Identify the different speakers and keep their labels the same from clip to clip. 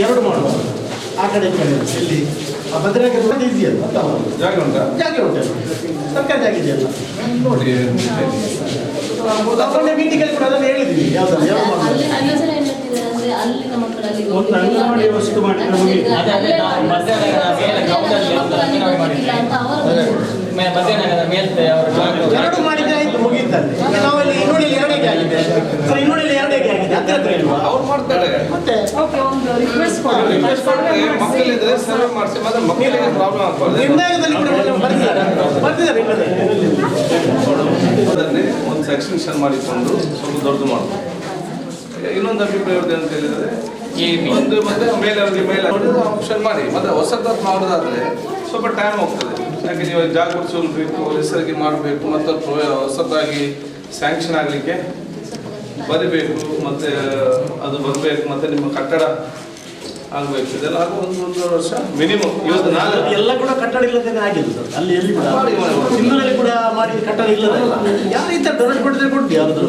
Speaker 1: 2 ಮಾಡುವ ಆ ಕಡೆ ಈ ಕಡೆ ಇಲ್ಲಿ ಭದ್ರಾಗಿ ಇದೆಯಲ್ಲ
Speaker 2: ಜಾಗ ಉಂಟಾ?
Speaker 1: ಜಾಗ ಉಂಟಲ್ಲ ಸರ್ಕಾರ ಜಾಗ ಇದೆಯಲ್ಲ
Speaker 2: ನೋಡಿ
Speaker 1: ಮೀಟಿಂಗಲ್ಲಿ ಕೂಡ ಅದನ್ನು ಹೇಳಿದ್ವಿ ಯಾವ್ದಲ್ಲ ಯಾವ ಒಂದು ಅಂಗನವಾಡಿ ವಸ್ತು ಮಾಡಿ ಎರಡು ಮಾಡಿದ್ರೆ ಆಯ್ತು ಮುಗಿಯುತ್ತಲ್ಲಿ. ನಾವಲ್ಲಿ ಇನ್ನೂರಲ್ಲಿ 2 ಆಗಿದೆ ಸರ್, ಇನ್ನೂರಲ್ಲಿ 2 ಆಗಿದೆ ಹತ್ತಿರ ಹತ್ರ ಇಲ್ವಾ
Speaker 2: ಅವ್ರು ಮಾಡ್ತಾರೆ.
Speaker 1: ಮತ್ತೆ
Speaker 2: ಮಕ್ಕಳಿದ್ರೆ ಸರ್ವೆ ಮಾಡಿಸಿ ಮತ್ತೆ ಮಕ್ಕಳಿಗೆ ಪ್ರಾಬ್ಲಮ್ ಆಗ್ಬಾರ್ದು.
Speaker 1: ನಿರ್ಣಯದಲ್ಲಿ ಕೂಡ ಬರ್ತಿದ್ದಾರೆ
Speaker 2: ಅದನ್ನೇ ಒಂದು ಸೆಕ್ಷನ್ ಮಾಡಿಕೊಂಡು ಸ್ವಲ್ಪ ದೊಡ್ಡದು ಮಾಡೋದು. ಇನ್ನೊಂದು ಅಭಿಪ್ರಾಯ ಅಂತ ಹೇಳಿದರೆ ಒಂದು ಮತ್ತೆ ಮೇಲೆ ಆಪ್ಷನ್ ಮಾಡಿ ಮತ್ತೆ ಹೊಸದಾಗಿ ಮಾಡೋದಾದ್ರೆ ಸ್ವಲ್ಪ ಟೈಮ್ ಹೋಗ್ತದೆ. ಯಾಕೆ ನೀವು ಜಾಗೃತಿಸಬೇಕು, ಹೆಸರಿಗೆ ಮಾಡಬೇಕು, ಮತ್ತು ಹೊಸದಾಗಿ ಸ್ಯಾಂಕ್ಷನ್ ಆಗಲಿಕ್ಕೆ ಬರಬೇಕು, ಮತ್ತೆ ಅದು ಬರಬೇಕು, ಮತ್ತೆ ನಿಮ್ಮ ಕಟ್ಟಡ ಆಗಬೇಕು. ಇದೆಲ್ಲ ಆಗ ಒಂದು ವರ್ಷ ಮಿನಿಮಮ್. ಇವತ್ತು ನಾನು
Speaker 1: ಎಲ್ಲ ಕೂಡ ಕಟ್ಟಡ ಇಲ್ಲದೇ ಆಗಿಲ್ಲ ಸರ್. ಅಲ್ಲಿ ಎಲ್ಲಿ ಕೂಡ ಸಿಂಧೂರಲ್ಲಿ ಕೂಡ ಮಾಡಿ ಕಟ್ಟಡ ಇಲ್ಲದೆ ಯಾವ ರೀತಿ ಡೊನೇಟ್ ಮಾಡಿದ್ರೆ ಕೊಡ್ತೀವಿ ಯಾರಾದ್ರೂ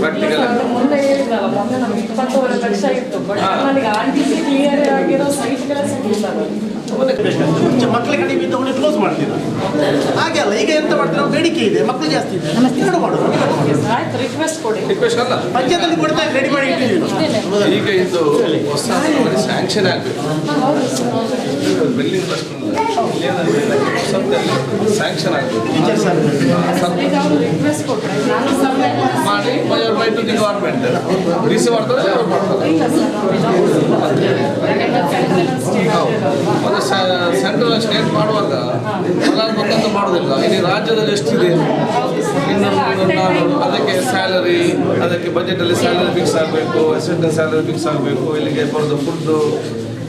Speaker 2: ಪ್ರಾಕ್ಟಿಕಲ್
Speaker 3: ಮುಂದೆ ಹೇಳಿದ್ರಲ್ಲ, ಮೊನ್ನೆ ನಮ್ಗೆ 20 ಲಕ್ಷ ಇತ್ತು. ಬಟ್ ನನಗೆ ಆರ್ಟಿಸಿ ಕ್ಲಿಯರ್ ಆಗಿರೋ ಸೈಟ್ಗಳ ಸಿಗಲಿಲ್ಲ.
Speaker 1: ಮಕ್ಕಳ ಕಡಿಮೆ ಇದ್ದು ಅವನಿಗೆ ಕ್ಲೋಸ್ ಮಾಡ್ತೀರಾ ಹಾಗೆ ಅಲ್ಲ. ಈಗ ಎಂತ ಮಾಡ್ತೀರಾ, ನಾವು ಬೇಡಿಕೆ ಇದೆ, ಮಕ್ಕಳು ಜಾಸ್ತಿ ಇದೆ, ಇನ್ನೂ ಮಾಡೋದು.
Speaker 3: ಆಯ್ತು, ರಿಕ್ವೆಸ್ಟ್ ಕೊಡಿ.
Speaker 2: ರಿಕ್ವೆಸ್ಟ್ ಅಲ್ಲ,
Speaker 1: ಪಂಚಾಯತಲ್ಲಿ ಕೊಡ್ತಾ ರೆಡಿ ಮಾಡಿ ಇಟ್ಟಿದ್ದೀವಿ.
Speaker 2: ಈಗ ಇದು ಹೊಸ ಸ್ಯಾಂಕ್ಷನ್ ಆಗಬೇಕು. ಬಿಲ್ಡಿಂಗ್ ಟ್ರಸ್ಟ್ ಸ್ಯಾಂಕ್ಷನ್ ಆಗಬೇಕು
Speaker 3: ಈಗ ಅವರು ರಿಕ್ವೆಸ್ಟ್ ಕೊಟ್ಟರೆ ನಾನು
Speaker 2: ಮಾಡಿ by two the government receive ಮಾಡ್ತಾರೆ, ಅವ್ರು ಮಾಡ್ತಾರೆ. ಒಂದು ಸೆಂಟ್ರಲ್ ಸ್ಟೇಟ್ ಮಾಡುವಾಗ ಗೊತ್ತಂತ ಮಾಡೋದಿಲ್ಲ. ಇಡೀ ರಾಜ್ಯದಲ್ಲಿ ಎಷ್ಟಿದೆ, ಅದಕ್ಕೆ ಸ್ಯಾಲರಿ, ಅದಕ್ಕೆ ಬಜೆಟಲ್ಲಿ ಸ್ಯಾಲರಿ ಫಿಕ್ಸ್ ಆಗಬೇಕು, ಅಸಿಸ್ಟೆಂಟ್ ಸ್ಯಾಲರಿ ಫಿಕ್ಸ್ ಆಗಬೇಕು, ಇಲ್ಲಿಗೆ ಬರೋದು ಫುಡ್ಡು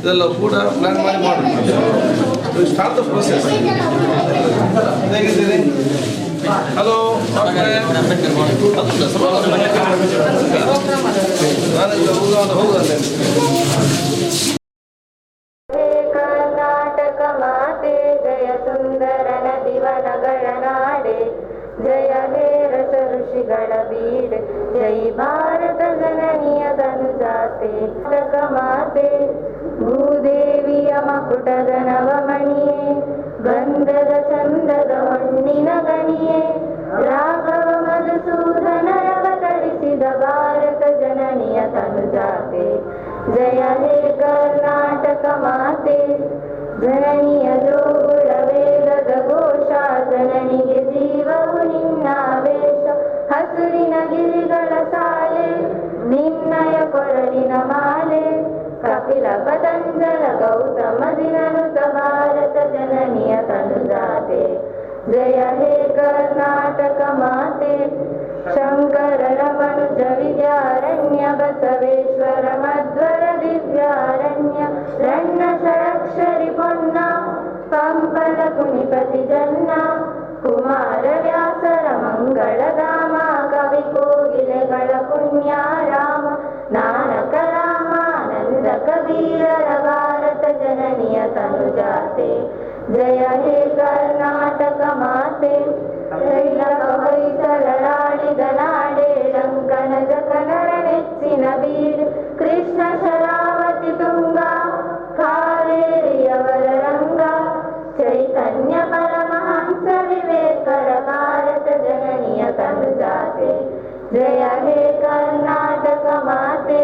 Speaker 2: ಇದೆಲ್ಲ ಕೂಡ ಪ್ಲ್ಯಾನ್ ಮಾಡಿ ಮಾಡೋದು. Start the process. ಹೇಗಿದ್ದೀರಿ? ಹಲೋ, ಹೋಗುವಂತೆ.
Speaker 4: ಕರ್ನಾಟಕ ಮಾತೆ ಜಯ ಸುಂದರ ನದಿವನಗಳ ನಾಡೆ, ಜಯ ಹೇ ರಸ ಋಷಿಗಳ ಬೀಡೆ, ಜೈ ಭಾರತ ಜನನಿಯ ತನುಜಾತೆ. ಕರ್ನಾಟಕ ಮಾತೆ ಭೂದೇವಿಯ ಮಕುಟದ ನವಮಣಿಯೇ, ಗಂಧದ ಚಂದದ ಹೊನ್ನಿನ ಗಣಿಯೇ, ರಾಘವ ಮಧುಸೂದನ ಅವತರಿಸಿದ ಭಾರತ ಜನನಿಯ ತನುಜಾತೆ. ಜಯ ಹೇ ಕರ್ನಾಟಕ ಮಾತೆ, ಜನನಿಯ ಜೋಗುಳ ವೇದದ ಘೋಷ, ಜನನಿಗೆ ಜೀವವು ನಿನ್ನಾವೇಶ. ಹಸುರಿನ ಗಿರಿಗಳ ಸಾಲೆ, ನಿನ್ನಯ ಕೊರಳಿನ ಮಾಲೆ, ಕಪಿಲ ಪತಂಜಲ ಗೌತಮ ದಿನನುತ ಭಾರತ ಜನನಿಯ ತನುಜಾತೆ. ಜಯ ಹೇ ಕರ್ನಾಟಕ ಮಾತೆ, ಶಂಕರರ ಮನುಜ ವಿದ್ಯಾರಣ್ಯ, ಬಸವೇಶ್ವರ ಮಧ್ವರ ದಿವ್ಯಾರಣ್ಯ, ರಣ್ಣ ಷಡಕ್ಷರಿ ಪೊನ್ನ, ಪಂಪನ ಕುಣಿಪತಿ ಜನ್ನ, ಕುಮಾರ ವ್ಯಾಸರ ಮಂಗಳಧಾಮ, ಕವಿ ಕೋಗಿಲೆಗಳ ಪುಣ್ಯಾರಾಮ, ನಾನಕ ರಾಮಾನಂದ ಕಬೀರರ ಭಾರತ ಜನನಿಯ ತನುಜಾತೆ. ಜಯ ಹೇ ಕರ್ನಾಟಕ ಮಾತೆ, ಹೊಯ್ಸಳರಾಡಿದ ನಾಡೆ, ಲಂಕನ ಜಕನರ ನೆಚ್ಚಿನ ಬೀಡು, ಕೃಷ್ಣ ಶರಾವತಿ ತುಂಗ, ಕಾವೇರಿಯವರ ರಂಗ, ಚೈತನ್ಯ ಪರಮಹಂಸ ವಿವೇಕರ ಭಾರತ ಜನನಿಯ ತನುಜಾತೆ. ಜಯ ಹೇ ಕರ್ನಾಟಕ ಮಾತೆ,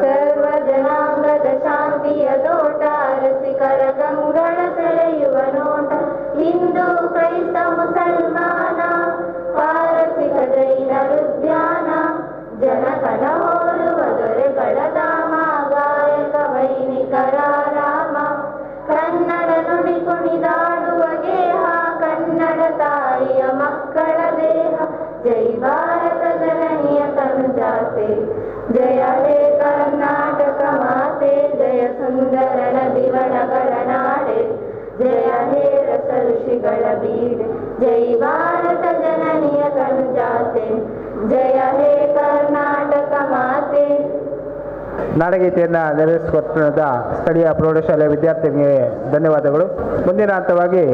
Speaker 4: ಸರ್ವ ಜನಾಂಗದ ಶಾಂತಿಯ ತೋಟ, ರಸಿಕರ ಕಂಗಳ ಸೆಳೆಯುವ ನೋಟ, ಹಿಂದೂ ಕ್ರೈಸ್ತ ಮುಸಲ್ಮಾನ, ಪಾರಸಿಕ ಜೈನರ ಉದ್ಯಾನ, ಜನಕನ ಹೋಲುವ ದೊರೆಗಳ ಧಾಮ, ಗಾಯಕ ವೈನಿಕರ ರಾಮ, ಕನ್ನಡ ನುಡಿ ಕುಣಿದಾಡುವ ಗೇಹ, ಕನ್ನಡ ತಾಯಿಯ ಮಕ್ಕಳ ದೇಹ, ಜೈ ಭಾರತ ಜನನಿಯ ತನುಜಾತೆ. ಜಯ ಹೇ ಕರ್ನಾಟಕ ಮಾತೆ, ಜಯ ಸುಂದರ ನದಿವನಗಳ ನಾಡೆ, ಜಯ ಹೇ ರಸ ಋಷಿಗಳ ಬೀಡೆ, ಜೈ ಭಾರತ ಜನನಿಯ ತನುಜಾತೆ. ಜಯ ಹೇ ಕರ್ನಾಟಕ ಮಾತೆ.
Speaker 5: ನಾಡಗೀತೆಯನ್ನು ನೆರವೇರಿಸಿಕೊಟ್ಟ ಸ್ಥಳೀಯ ಪ್ರೌಢಶಾಲೆಯ ವಿದ್ಯಾರ್ಥಿಗಳಿಗೆ ಧನ್ಯವಾದಗಳು. ಮುಂದಿನ ಹಂತವಾಗಿ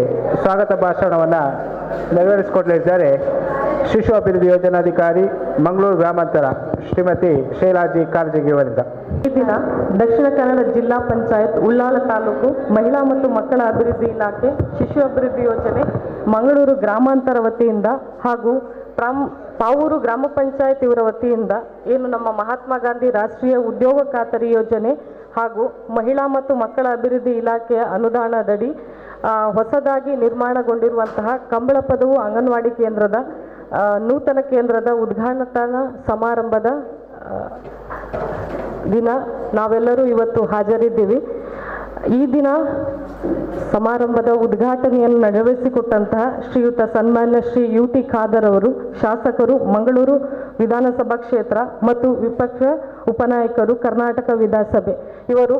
Speaker 5: ಸ್ವಾಗತ ಭಾಷಣವನ್ನು ನೆರವೇರಿಸಿಕೊಡಲಿದ್ದಾರೆ ಶಿಶು ಅಭಿವೃದ್ಧಿ ಯೋಜನಾಧಿಕಾರಿ ಮಂಗಳೂರು ಗ್ರಾಮಾಂತರ ಶ್ರೀಮತಿ ಶೈಲಾಜಿ ಕಾರಜಗಿ ಅವರಿಂದ.
Speaker 3: ಈ ದಿನ ದಕ್ಷಿಣ ಕನ್ನಡ ಜಿಲ್ಲಾ ಪಂಚಾಯತ್ ಉಳ್ಳಾಲ ತಾಲೂಕು ಮಹಿಳಾ ಮತ್ತು ಮಕ್ಕಳ ಅಭಿವೃದ್ಧಿ ಇಲಾಖೆ ಶಿಶು ಅಭಿವೃದ್ಧಿ ಯೋಜನೆ ಮಂಗಳೂರು ಗ್ರಾಮಾಂತರ ವತಿಯಿಂದ ಹಾಗೂ ಪಾವೂರು ಗ್ರಾಮ ಪಂಚಾಯತ್ ಇವರ ವತಿಯಿಂದ ಏನು ನಮ್ಮ ಮಹಾತ್ಮ ಗಾಂಧಿ ರಾಷ್ಟ್ರೀಯ ಉದ್ಯೋಗ ಖಾತರಿ ಯೋಜನೆ ಹಾಗೂ ಮಹಿಳಾ ಮತ್ತು ಮಕ್ಕಳ ಅಭಿವೃದ್ಧಿ ಇಲಾಖೆಯ ಅನುದಾನದಡಿ ಹೊಸದಾಗಿ ನಿರ್ಮಾಣಗೊಂಡಿರುವಂತಹ ಕಂಬಳಪದವು ಅಂಗನವಾಡಿ ಕೇಂದ್ರದ ನೂತನ ಕೇಂದ್ರದ ಉದ್ಘಾಟನಾ ಸಮಾರಂಭದ ದಿನ ನಾವೆಲ್ಲರೂ ಇವತ್ತು ಹಾಜರಿದ್ದೀವಿ. ಈ ದಿನ ಸಮಾರಂಭದ ಉದ್ಘಾಟನೆಯನ್ನು ನೆರವೇರಿಸಿಕೊಟ್ಟಂತಹ ಶ್ರೀಯುತ ಸನ್ಮಾನ್ಯ ಶ್ರೀ UT ಖಾದರ್ ಅವರು, ಶಾಸಕರು, ಮಂಗಳೂರು ವಿಧಾನಸಭಾ ಕ್ಷೇತ್ರ ಮತ್ತು ವಿಪಕ್ಷ ಉಪನಾಯಕರು, ಕರ್ನಾಟಕ ವಿಧಾನಸಭೆ ಇವರು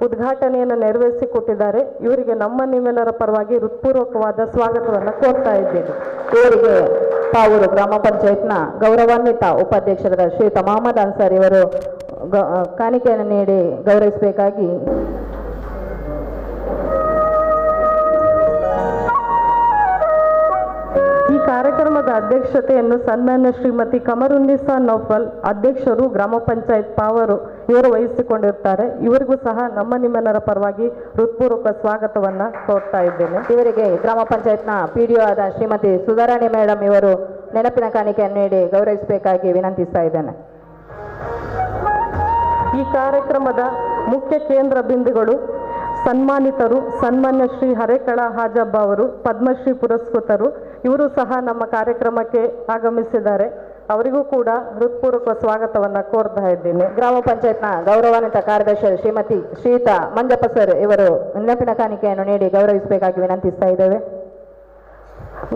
Speaker 3: ಉದ್ಘಾಟನೆಯನ್ನು ನೆರವೇರಿಸಿಕೊಟ್ಟಿದ್ದಾರೆ. ಇವರಿಗೆ ನಮ್ಮ ನಿಮ್ಮೆಲ್ಲರ ಪರವಾಗಿ ಹೃತ್ಪೂರ್ವಕವಾದ ಸ್ವಾಗತವನ್ನು ಕೋರ್ತಾ ಇದ್ದೇನೆ.
Speaker 6: ಇವರಿಗೆ ಪಾವೂರು ಗ್ರಾಮ ಪಂಚಾಯತ್ನ ಗೌರವಾನ್ವಿತ ಉಪಾಧ್ಯಕ್ಷರಾದ ಶ್ರೀಯುತ ಮೊಹಮ್ಮದ್ ಅನ್ಸಾರಿ ಇವರು ಕಾಣಿಕೆಯನ್ನು ನೀಡಿ ಗೌರವಿಸಬೇಕಾಗಿ
Speaker 3: ಈ ಕಾರ್ಯಕ್ರಮದ ಅಧ್ಯಕ್ಷತೆಯನ್ನು ಸನ್ಮಾನ್ಯ ಶ್ರೀಮತಿ ಕಮರುನ್ನಿಸಾ ನೌಫಲ್ ಅಧ್ಯಕ್ಷರು ಗ್ರಾಮ ಪಂಚಾಯತ್ ಪಾವರು ಇವರು ವಹಿಸಿಕೊಂಡಿರ್ತಾರೆ. ಇವರಿಗೂ ಸಹ ನಮ್ಮ ನಿಮ್ಮೆಲ್ಲರ ಪರವಾಗಿ ಹೃತ್ಪೂರ್ವಕ ಸ್ವಾಗತವನ್ನು ಕೋರ್ತಾ ಇದ್ದೇನೆ.
Speaker 6: ಇವರಿಗೆ ಗ್ರಾಮ ಪಂಚಾಯತ್ನ PDO ಆದ ಶ್ರೀಮತಿ ಸುಧಾರಾಣಿ ಮೇಡಮ್ ಇವರು ನೆನಪಿನ ಕಾಣಿಕೆಯನ್ನು ನೀಡಿ ಗೌರವಿಸಬೇಕಾಗಿ ವಿನಂತಿಸ್ತಾ ಇದ್ದೇನೆ.
Speaker 3: ಈ ಕಾರ್ಯಕ್ರಮದ ಮುಖ್ಯ ಕೇಂದ್ರ ಬಿಂದುಗಳು ಸನ್ಮಾನಿತರು ಸನ್ಮಾನ್ಯ ಶ್ರೀ ಹರೇಕಳ ಹಾಜಬ್ಬ ಅವರು, ಪದ್ಮಶ್ರೀ ಪುರಸ್ಕೃತರು. ಇವರು ಸಹ ನಮ್ಮ ಕಾರ್ಯಕ್ರಮಕ್ಕೆ ಆಗಮಿಸಿದ್ದಾರೆ. ಅವರಿಗೂ ಕೂಡ ಹೃತ್ಪೂರ್ವಕ ಸ್ವಾಗತವನ್ನು ಕೋರ್ತಾ ಇದ್ದೇನೆ.
Speaker 6: ಗ್ರಾಮ ಪಂಚಾಯತ್ನ ಗೌರವಾನ್ವಿತ ಕಾರ್ಯದರ್ಶಿ ಶ್ರೀಮತಿ ಶ್ರೀಯುತ ಮಂಜಪ್ಪ ಸರ್ ಇವರು ನೆನಪಿನ ಕಾಣಿಕೆಯನ್ನು ನೀಡಿ ಗೌರವಿಸಬೇಕಾಗಿ ವಿನಂತಿಸ್ತಾ ಇದ್ದೇವೆ.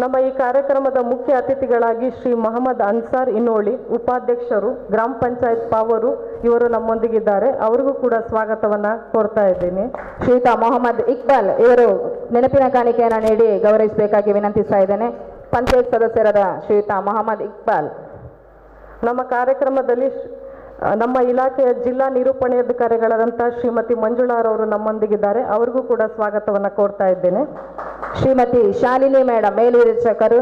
Speaker 3: ನಮ್ಮ ಈ ಕಾರ್ಯಕ್ರಮದ ಮುಖ್ಯ ಅತಿಥಿಗಳಾಗಿ ಶ್ರೀ ಮೊಹಮ್ಮದ್ ಅನ್ಸಾರ್ ಇನ್ನೋಳಿ, ಉಪಾಧ್ಯಕ್ಷರು ಗ್ರಾಮ ಪಂಚಾಯತ್ ಪಾವರು ಇವರು ನಮ್ಮೊಂದಿಗಿದ್ದಾರೆ. ಅವರಿಗೂ ಕೂಡ ಸ್ವಾಗತವನ್ನು ಕೋರ್ತಾ ಇದ್ದೀನಿ.
Speaker 6: ಶ್ರೀಯುತ ಮೊಹಮ್ಮದ್ ಇಕ್ಬಾಲ್ ಇವರು ನೆನಪಿನ ಕಾಣಿಕೆಯನ್ನು ನೀಡಿ ಗೌರವಿಸಬೇಕಾಗಿ ವಿನಂತಿಸ್ತಾ ಇದ್ದೇನೆ. ಪಂಚಾಯತ್ ಸದಸ್ಯರಾದ ಶ್ರೀಯುತ ಮೊಹಮ್ಮದ್ ಇಕ್ಬಾಲ್.
Speaker 3: ನಮ್ಮ ಕಾರ್ಯಕ್ರಮದಲ್ಲಿ ನಮ್ಮ ಇಲಾಖೆಯ ಜಿಲ್ಲಾ ನಿರೂಪಣಾಧಿಕಾರಿಗಳಾದಂಥ ಶ್ರೀಮತಿ ಮಂಜುಳಾರವರು ನಮ್ಮೊಂದಿಗಿದ್ದಾರೆ. ಅವರಿಗೂ ಕೂಡ ಸ್ವಾಗತವನ್ನು ಕೋರ್ತಾ ಇದ್ದೇನೆ.
Speaker 6: ಶ್ರೀಮತಿ ಶಾಲಿನಿ ಮೇಡಮ್ ಮೇಲ್ವಿಚಾರಕರು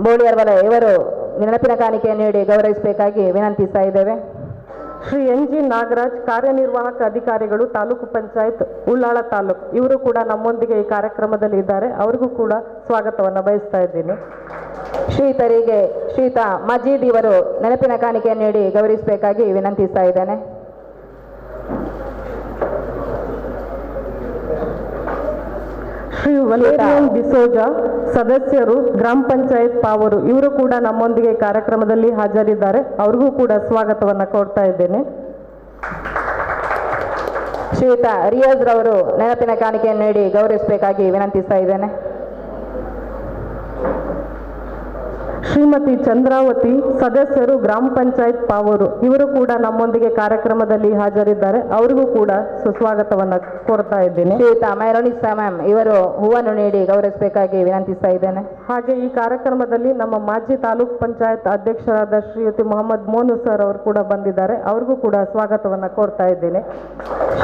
Speaker 6: ಬೋಳಿಯರ್ ವಲಯ ಇವರು ನೆನಪಿನ ಕಾಣಿಕೆಯನ್ನು ನೀಡಿ ಗೌರವಿಸಬೇಕಾಗಿ ವಿನಂತಿಸ್ತಾ ಇದ್ದೇವೆ.
Speaker 3: ಶ್ರೀ NG ನಾಗರಾಜ್ ಕಾರ್ಯನಿರ್ವಾಹಕ ಅಧಿಕಾರಿಗಳು ತಾಲೂಕು ಪಂಚಾಯತ್ ಉಳ್ಳಾಳ ತಾಲೂಕು ಇವರು ಕೂಡ ನಮ್ಮೊಂದಿಗೆ ಈ ಕಾರ್ಯಕ್ರಮದಲ್ಲಿ ಇದ್ದಾರೆ. ಅವರಿಗೂ ಕೂಡ ಸ್ವಾಗತವನ್ನು ಬಯಸ್ತಾ ಇದ್ದೀನಿ.
Speaker 6: ಶ್ರೀಯುತರಿಗೆ ಶ್ರೀಯುತ ಮಜೀದ್ ಇವರು ನೆನಪಿನ ಕಾಣಿಕೆಯನ್ನು ನೀಡಿ ಗೌರವಿಸಬೇಕಾಗಿ ವಿನಂತಿಸ್ತಾ ಇದ್ದೇನೆ.
Speaker 3: ಶ್ರೀ ವಲೇರಿಯನ್ ಡಿಸೋಜಾ ಸದಸ್ಯರು ಗ್ರಾಮ ಪಂಚಾಯತ್ ಪಾವರು ಇವರು ಕೂಡ ನಮ್ಮೊಂದಿಗೆ ಕಾರ್ಯಕ್ರಮದಲ್ಲಿ ಹಾಜರಿದ್ದಾರೆ. ಅವ್ರಿಗೂ ಕೂಡ ಸ್ವಾಗತವನ್ನು ಕೋರ್ತಾ ಇದ್ದೇನೆ.
Speaker 6: ಶ್ರೀಯುತ ರಿಯಾಜ್ ರವರು ನೆನಪಿನ ಕಾಣಿಕೆಯನ್ನು ನೀಡಿ ಗೌರವಿಸಬೇಕಾಗಿ ವಿನಂತಿಸ್ತಾ ಇದ್ದೇನೆ.
Speaker 3: ಶ್ರೀಮತಿ ಚಂದ್ರಾವತಿ ಸದಸ್ಯರು ಗ್ರಾಮ ಪಂಚಾಯತ್ ಪಾವರು ಇವರು ಕೂಡ ನಮ್ಮೊಂದಿಗೆ ಕಾರ್ಯಕ್ರಮದಲ್ಲಿ ಹಾಜರಿದ್ದಾರೆ. ಅವರಿಗೂ ಕೂಡ ಸುಸ್ವಾಗತವನ್ನು ಕೋರ್ತಾ ಇದ್ದೇನೆ.
Speaker 6: ಶ್ರೀಯುತ ಮೆರೋನಿಸಾ ಮ್ಯಾಮ್ ಇವರು ಹೂವನ್ನು ನೀಡಿ ಗೌರವಿಸಬೇಕಾಗಿ ವಿನಂತಿಸ್ತಾ ಇದ್ದೇನೆ.
Speaker 3: ಹಾಗೆ ಈ ಕಾರ್ಯಕ್ರಮದಲ್ಲಿ ನಮ್ಮ ಮಾಜಿ ತಾಲೂಕ್ ಪಂಚಾಯತ್ ಅಧ್ಯಕ್ಷರಾದ ಶ್ರೀಯುತಿ ಮೊಹಮ್ಮದ್ ಮೋನು ಸರ್ ಅವರು ಕೂಡ ಬಂದಿದ್ದಾರೆ. ಅವ್ರಿಗೂ ಕೂಡ ಸ್ವಾಗತವನ್ನು ಕೋರ್ತಾ ಇದ್ದೇನೆ.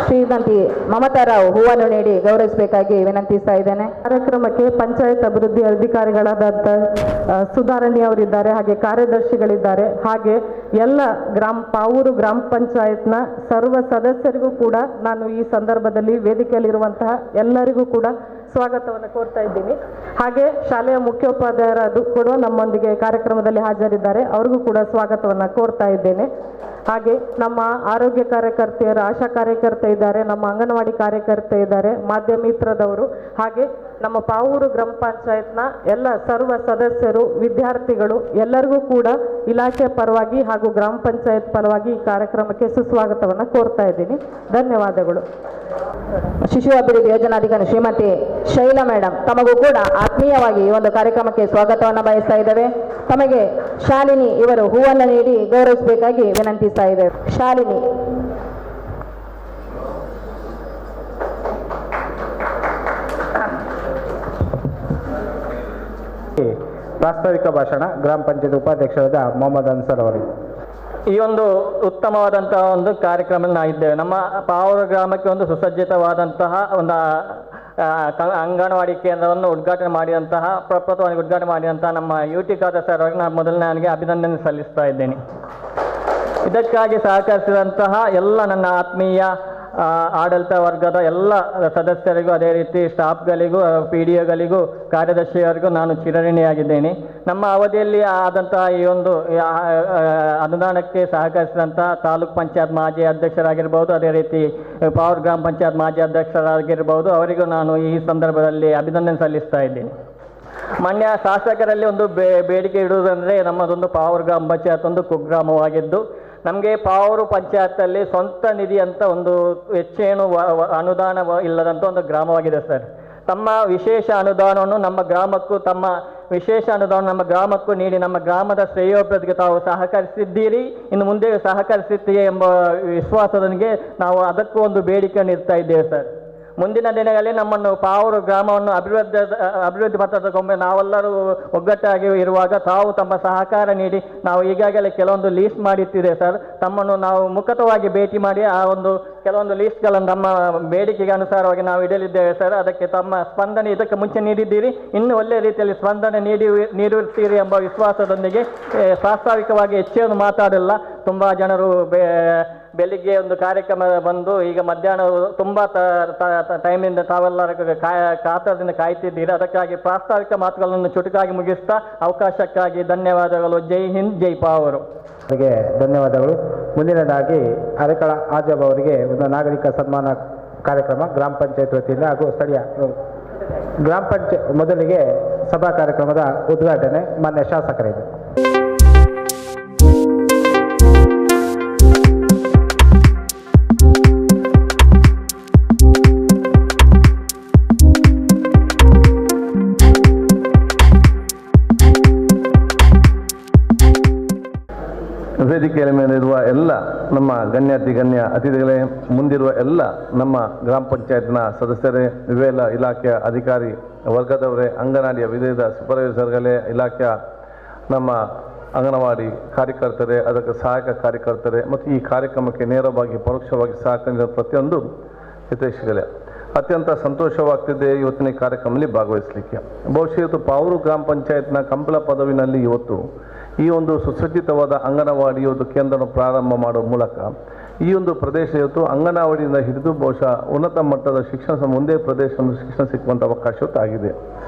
Speaker 6: ಶ್ರೀಮತಿ ಮಮತಾ ರಾವ್ ಹೂವನ್ನು ನೀಡಿ ಗೌರವಿಸಬೇಕಾಗಿ ವಿನಂತಿಸ್ತಾ ಇದ್ದೇನೆ.
Speaker 3: ಕಾರ್ಯಕ್ರಮಕ್ಕೆ ಪಂಚಾಯತ್ ಅಭಿವೃದ್ಧಿ ಅಧಿಕಾರಿಗಳಾದಂಥ ಸುಧಾರಣೆ ಅವರಿದ್ದಾರೆ, ಹಾಗೆ ಕಾರ್ಯದರ್ಶಿಗಳಿದ್ದಾರೆ, ಹಾಗೆ ಎಲ್ಲ ಪಾವೂರು ಗ್ರಾಮ ಪಂಚಾಯತ್ನ ಸರ್ವ ಸದಸ್ಯರಿಗೂ ಕೂಡ ನಾನು ಈ ಸಂದರ್ಭದಲ್ಲಿ ವೇದಿಕೆಯಲ್ಲಿರುವಂತಹ ಎಲ್ಲರಿಗೂ ಕೂಡ ಸ್ವಾಗತವನ್ನು ಕೋರ್ತಾ ಇದ್ದೀನಿ. ಹಾಗೆ ಶಾಲೆಯ ಮುಖ್ಯೋಪಾಧ್ಯಾಯರು ಕೂಡ ನಮ್ಮೊಂದಿಗೆ ಕಾರ್ಯಕ್ರಮದಲ್ಲಿ ಹಾಜರಿದ್ದಾರೆ. ಅವ್ರಿಗೂ ಕೂಡ ಸ್ವಾಗತವನ್ನು ಕೋರ್ತಾ ಇದ್ದೇನೆ. ಹಾಗೆ ನಮ್ಮ ಆರೋಗ್ಯ ಕಾರ್ಯಕರ್ತೆಯರು, ಆಶಾ ಕಾರ್ಯಕರ್ತೆ ಇದ್ದಾರೆ, ನಮ್ಮ ಅಂಗನವಾಡಿ ಕಾರ್ಯಕರ್ತೆ ಇದ್ದಾರೆ, ಮಾಧ್ಯಮಿತ್ರದವರು, ಹಾಗೆ ನಮ್ಮ ಪಾವೂರು ಗ್ರಾಮ ಪಂಚಾಯತ್ನ ಎಲ್ಲ ಸರ್ವ ಸದಸ್ಯರು, ವಿದ್ಯಾರ್ಥಿಗಳು ಎಲ್ಲರಿಗೂ ಕೂಡ ಇಲಾಖೆ ಪರವಾಗಿ ಹಾಗೂ ಗ್ರಾಮ ಪಂಚಾಯತ್ ಪರವಾಗಿ ಈ ಕಾರ್ಯಕ್ರಮಕ್ಕೆ ಸುಸ್ವಾಗತವನ್ನು ಕೋರ್ತಾ ಇದ್ದೀನಿ. ಧನ್ಯವಾದಗಳು.
Speaker 6: ಶಿಶು ಅಭಿವೃದ್ಧಿ ಯೋಜನಾಧಿಕಾರಿ ಶ್ರೀಮತಿ ಶೈಲಾ ಮೇಡಮ್ ತಮಗೂ ಕೂಡ ಆತ್ಮೀಯವಾಗಿ ಈ ಒಂದು ಕಾರ್ಯಕ್ರಮಕ್ಕೆ ಸ್ವಾಗತವನ್ನು ಬಯಸ್ತಾ ಇದ್ದೇವೆ. ತಮಗೆ ಶಾಲಿನಿ ಇವರು ಹೂವನ್ನು ನೀಡಿ ಗೌರವಿಸಬೇಕಾಗಿ ವಿನಂತಿಸ್ತಾ ಇದ್ದೇವೆ. ಶಾಲಿನಿ.
Speaker 5: ಪ್ರಾಸ್ತಾವಿಕ ಭಾಷಣ ಗ್ರಾಮ ಪಂಚಾಯತ್ ಉಪಾಧ್ಯಕ್ಷರಾದ ಮೊಹಮ್ಮದ್ ಅನ್ಸರ್ ಅವರಿಗೆ.
Speaker 7: ಈ ಒಂದು ಉತ್ತಮವಾದಂತಹ ಒಂದು ಕಾರ್ಯಕ್ರಮ ಇದ್ದೇವೆ. ನಮ್ಮ ಪಾವೂರು ಗ್ರಾಮಕ್ಕೆ ಒಂದು ಸುಸಜ್ಜಿತವಾದಂತಹ ಒಂದು ಅಂಗನವಾಡಿ ಕೇಂದ್ರವನ್ನು ಉದ್ಘಾಟನೆ ಮಾಡಿದಂತಹ ಪ್ರಪ್ರಥಮವಾಗಿ ಉದ್ಘಾಟನೆ ಮಾಡಿದಂತಹ ನಮ್ಮ UT ಖಾದರ್ ಸರ್ ಅವರಿಗೆ ನಾನು ಮೊದಲನೇ ಅಭಿನಂದನೆ ಸಲ್ಲಿಸ್ತಾ ಇದ್ದೇನೆ. ಇದಕ್ಕಾಗಿ ಸಹಕರಿಸಿದಂತಹ ಎಲ್ಲ ನನ್ನ ಆತ್ಮೀಯ ಆಡಳಿತ ವರ್ಗದ ಎಲ್ಲ ಸದಸ್ಯರಿಗೂ, ಅದೇ ರೀತಿ ಸ್ಟಾಫ್ಗಳಿಗೂ, ಪಿ ಡಿ ಒಗಳಿಗೂ, ಕಾರ್ಯದರ್ಶಿಯವರಿಗೂ ನಾನು ಚಿರಋಣಿಯಾಗಿದ್ದೇನೆ. ನಮ್ಮ ಅವಧಿಯಲ್ಲಿ ಆದಂತಹ ಈ ಒಂದು ಅನುದಾನಕ್ಕೆ ಸಹಕರಿಸಿದಂತಹ ತಾಲೂಕ್ ಪಂಚಾಯತ್ ಮಾಜಿ ಅಧ್ಯಕ್ಷರಾಗಿರ್ಬೋದು, ಅದೇ ರೀತಿ ಪಾವೂರು ಗ್ರಾಮ ಪಂಚಾಯತ್ ಮಾಜಿ ಅಧ್ಯಕ್ಷರಾಗಿರ್ಬೋದು, ಅವರಿಗೂ ನಾನು ಈ ಸಂದರ್ಭದಲ್ಲಿ ಅಭಿನಂದನೆ ಸಲ್ಲಿಸ್ತಾ ಇದ್ದೇನೆ. ಮಾನ್ಯ ಶಾಸಕರಲ್ಲಿ ಒಂದು ಬೇಡಿಕೆ ಇಡುವುದಂದರೆ, ನಮ್ಮದೊಂದು ಪಾವೂರು ಗ್ರಾಮ ಪಂಚಾಯತ್ ಒಂದು ಕುಗ್ರಾಮವಾಗಿದ್ದು, ನಮಗೆ ಪಾವೂರು ಪಂಚಾಯತಲ್ಲಿ ಸ್ವಂತ ನಿಧಿ ಅಂತ ಒಂದು ಹೆಚ್ಚೇನು ಅನುದಾನ ಇಲ್ಲದಂಥ ಒಂದು ಗ್ರಾಮವಾಗಿದೆ ಸರ್. ತಮ್ಮ ವಿಶೇಷ ಅನುದಾನವನ್ನು ನಮ್ಮ ಗ್ರಾಮಕ್ಕೂ, ತಮ್ಮ ವಿಶೇಷ ಅನುದಾನ ನಮ್ಮ ಗ್ರಾಮಕ್ಕೂ ನೀಡಿ ನಮ್ಮ ಗ್ರಾಮದ ಶ್ರೇಯೋಭಿವೃದ್ಧಿಗೆ ತಾವು ಸಹಕರಿಸಿದ್ದೀರಿ, ಇನ್ನು ಮುಂದೆ ಸಹಕರಿಸುತ್ತೀರಿ ಎಂಬ ವಿಶ್ವಾಸದೊಂದಿಗೆ ನಾವು ಅದಕ್ಕೂ ಒಂದು ಬೇಡಿಕೆಯನ್ನು ಇಡ್ತಾ ಇದ್ದೇವೆ ಸರ್. ಮುಂದಿನ ದಿನಗಳಲ್ಲಿ ನಮ್ಮನ್ನು ಪಾವೂರು ಗ್ರಾಮವನ್ನು ಅಭಿವೃದ್ಧಿ ಪಥದೊಮ್ಮೆ ನಾವೆಲ್ಲರೂ ಒಗ್ಗಟ್ಟಾಗಿ ಇರುವಾಗ ತಾವು ತಮ್ಮ ಸಹಕಾರ ನೀಡಿ, ನಾವು ಈಗಾಗಲೇ ಕೆಲವೊಂದು ಲೀಸ್ಟ್ ಮಾಡಿಟ್ಟಿದೆ ಸರ್, ತಮ್ಮನ್ನು ನಾವು ಮುಖತವಾಗಿ ಭೇಟಿ ಮಾಡಿ ಆ ಒಂದು ಕೆಲವೊಂದು ಲೀಸ್ಟ್ಗಳನ್ನು ನಮ್ಮ ಬೇಡಿಕೆಗೆ ಅನುಸಾರವಾಗಿ ನಾವು ಇಡಲಿದ್ದೇವೆ ಸರ್. ಅದಕ್ಕೆ ತಮ್ಮ ಸ್ಪಂದನೆ ಇದಕ್ಕೆ ಮುಂಚೆ ನೀಡಿದ್ದೀರಿ, ಇನ್ನೂ ಒಳ್ಳೆಯ ರೀತಿಯಲ್ಲಿ ಸ್ಪಂದನೆ ನೀಡುತ್ತೀರಿ ಎಂಬ ವಿಶ್ವಾಸದೊಂದಿಗೆ ಪ್ರಾಸ್ತಾವಿಕವಾಗಿ ಹೆಚ್ಚೇನು ಮಾತಾಡಲ್ಲ. ತುಂಬ ಜನರು ಬೆಳಿಗ್ಗೆ ಒಂದು ಕಾರ್ಯಕ್ರಮ ಬಂದು ಈಗ ಮಧ್ಯಾಹ್ನ ತುಂಬ ಟೈಮಿಂದ ತಾವೆಲ್ಲರಿಗೂ ಕಾತರದಿಂದ ಕಾಯ್ತಿದ್ದೀರಿ. ಅದಕ್ಕಾಗಿ ಪ್ರಾಸ್ತಾವಿಕ ಮಾತುಗಳನ್ನು ಚುಟುಕಾಗಿ ಮುಗಿಸ್ತಾ ಅವಕಾಶಕ್ಕಾಗಿ ಧನ್ಯವಾದಗಳು. ಜೈ ಹಿಂದ್, ಜೈ ಪಾವೂರು.
Speaker 5: ಅವರಿಗೆ ಧನ್ಯವಾದಗಳು. ಮುಂದಿನದಾಗಿ ಅರೆಕಳ ಆಜಬ್ ಅವರಿಗೆ ಒಂದು ನಾಗರಿಕ ಸನ್ಮಾನ ಕಾರ್ಯಕ್ರಮ ಗ್ರಾಮ ಪಂಚಾಯತ್ ವತಿಯಿಂದ ಹಾಗೂ ಸ್ಥಳೀಯ ಗ್ರಾಮ ಪಂಚಾಯತ್ ಮೊದಲಿಗೆ ಸಭಾ ಕಾರ್ಯಕ್ರಮದ ಉದ್ಘಾಟನೆ ಮಾನ್ಯ ಶಾಸಕರಿದೆ.
Speaker 2: ವೇದಿಕೆಯ ಮೇಲಿರುವ ಎಲ್ಲ ನಮ್ಮ ಗಣ್ಯ ಅತಿಥಿಗಳೇ, ಮುಂದಿರುವ ಎಲ್ಲ ನಮ್ಮ ಗ್ರಾಮ ಪಂಚಾಯತ್ನ ಸದಸ್ಯರೇ, ವಿವಿಧ ಇಲಾಖೆಯ ಅಧಿಕಾರಿ ವರ್ಗದವರೇ, ಅಂಗನವಾಡಿಯ ವಿವಿಧ ಸೂಪರ್ವೈಸರ್ಗಳೇ, ಇಲಾಖೆಯ ನಮ್ಮ ಅಂಗನವಾಡಿ ಕಾರ್ಯಕರ್ತರೇ, ಅದಕ್ಕೆ ಸಹಾಯಕ ಕಾರ್ಯಕರ್ತರೇ ಮತ್ತು ಈ ಕಾರ್ಯಕ್ರಮಕ್ಕೆ ನೇರವಾಗಿ ಪರೋಕ್ಷವಾಗಿ ಸಹಕರಿಸಿದ ಪ್ರತಿಯೊಂದು ಹಿತೈಷಿಗಳೇ, ಅತ್ಯಂತ ಸಂತೋಷವಾಗ್ತಿದೆ ಇವತ್ತಿನ ಕಾರ್ಯಕ್ರಮದಲ್ಲಿ ಭಾಗವಹಿಸಲಿಕ್ಕೆ. ಬಹುಶಃ ಇವತ್ತು ಪಾವೂರು ಗ್ರಾಮ ಪಂಚಾಯತ್ನ ಕಂಬಳ ಪದವಿನಲ್ಲಿ ಇವತ್ತು ಈ ಒಂದು ಸುಸಜ್ಜಿತವಾದ ಅಂಗನವಾಡಿ ಒಂದು ಕೇಂದ್ರವನ್ನು ಪ್ರಾರಂಭ ಮಾಡುವ ಮೂಲಕ ಈ ಒಂದು ಪ್ರದೇಶ ಇವತ್ತು ಅಂಗನವಾಡಿಯಿಂದ ಹಿಡಿದು ಬಹುಶಃ ಉನ್ನತ ಮಟ್ಟದ ಶಿಕ್ಷಣ ಒಂದೇ ಪ್ರದೇಶವನ್ನು ಶಿಕ್ಷಣ ಸಿಕ್ಕುವಂಥ ಅವಕಾಶ ಆಗಿದೆ.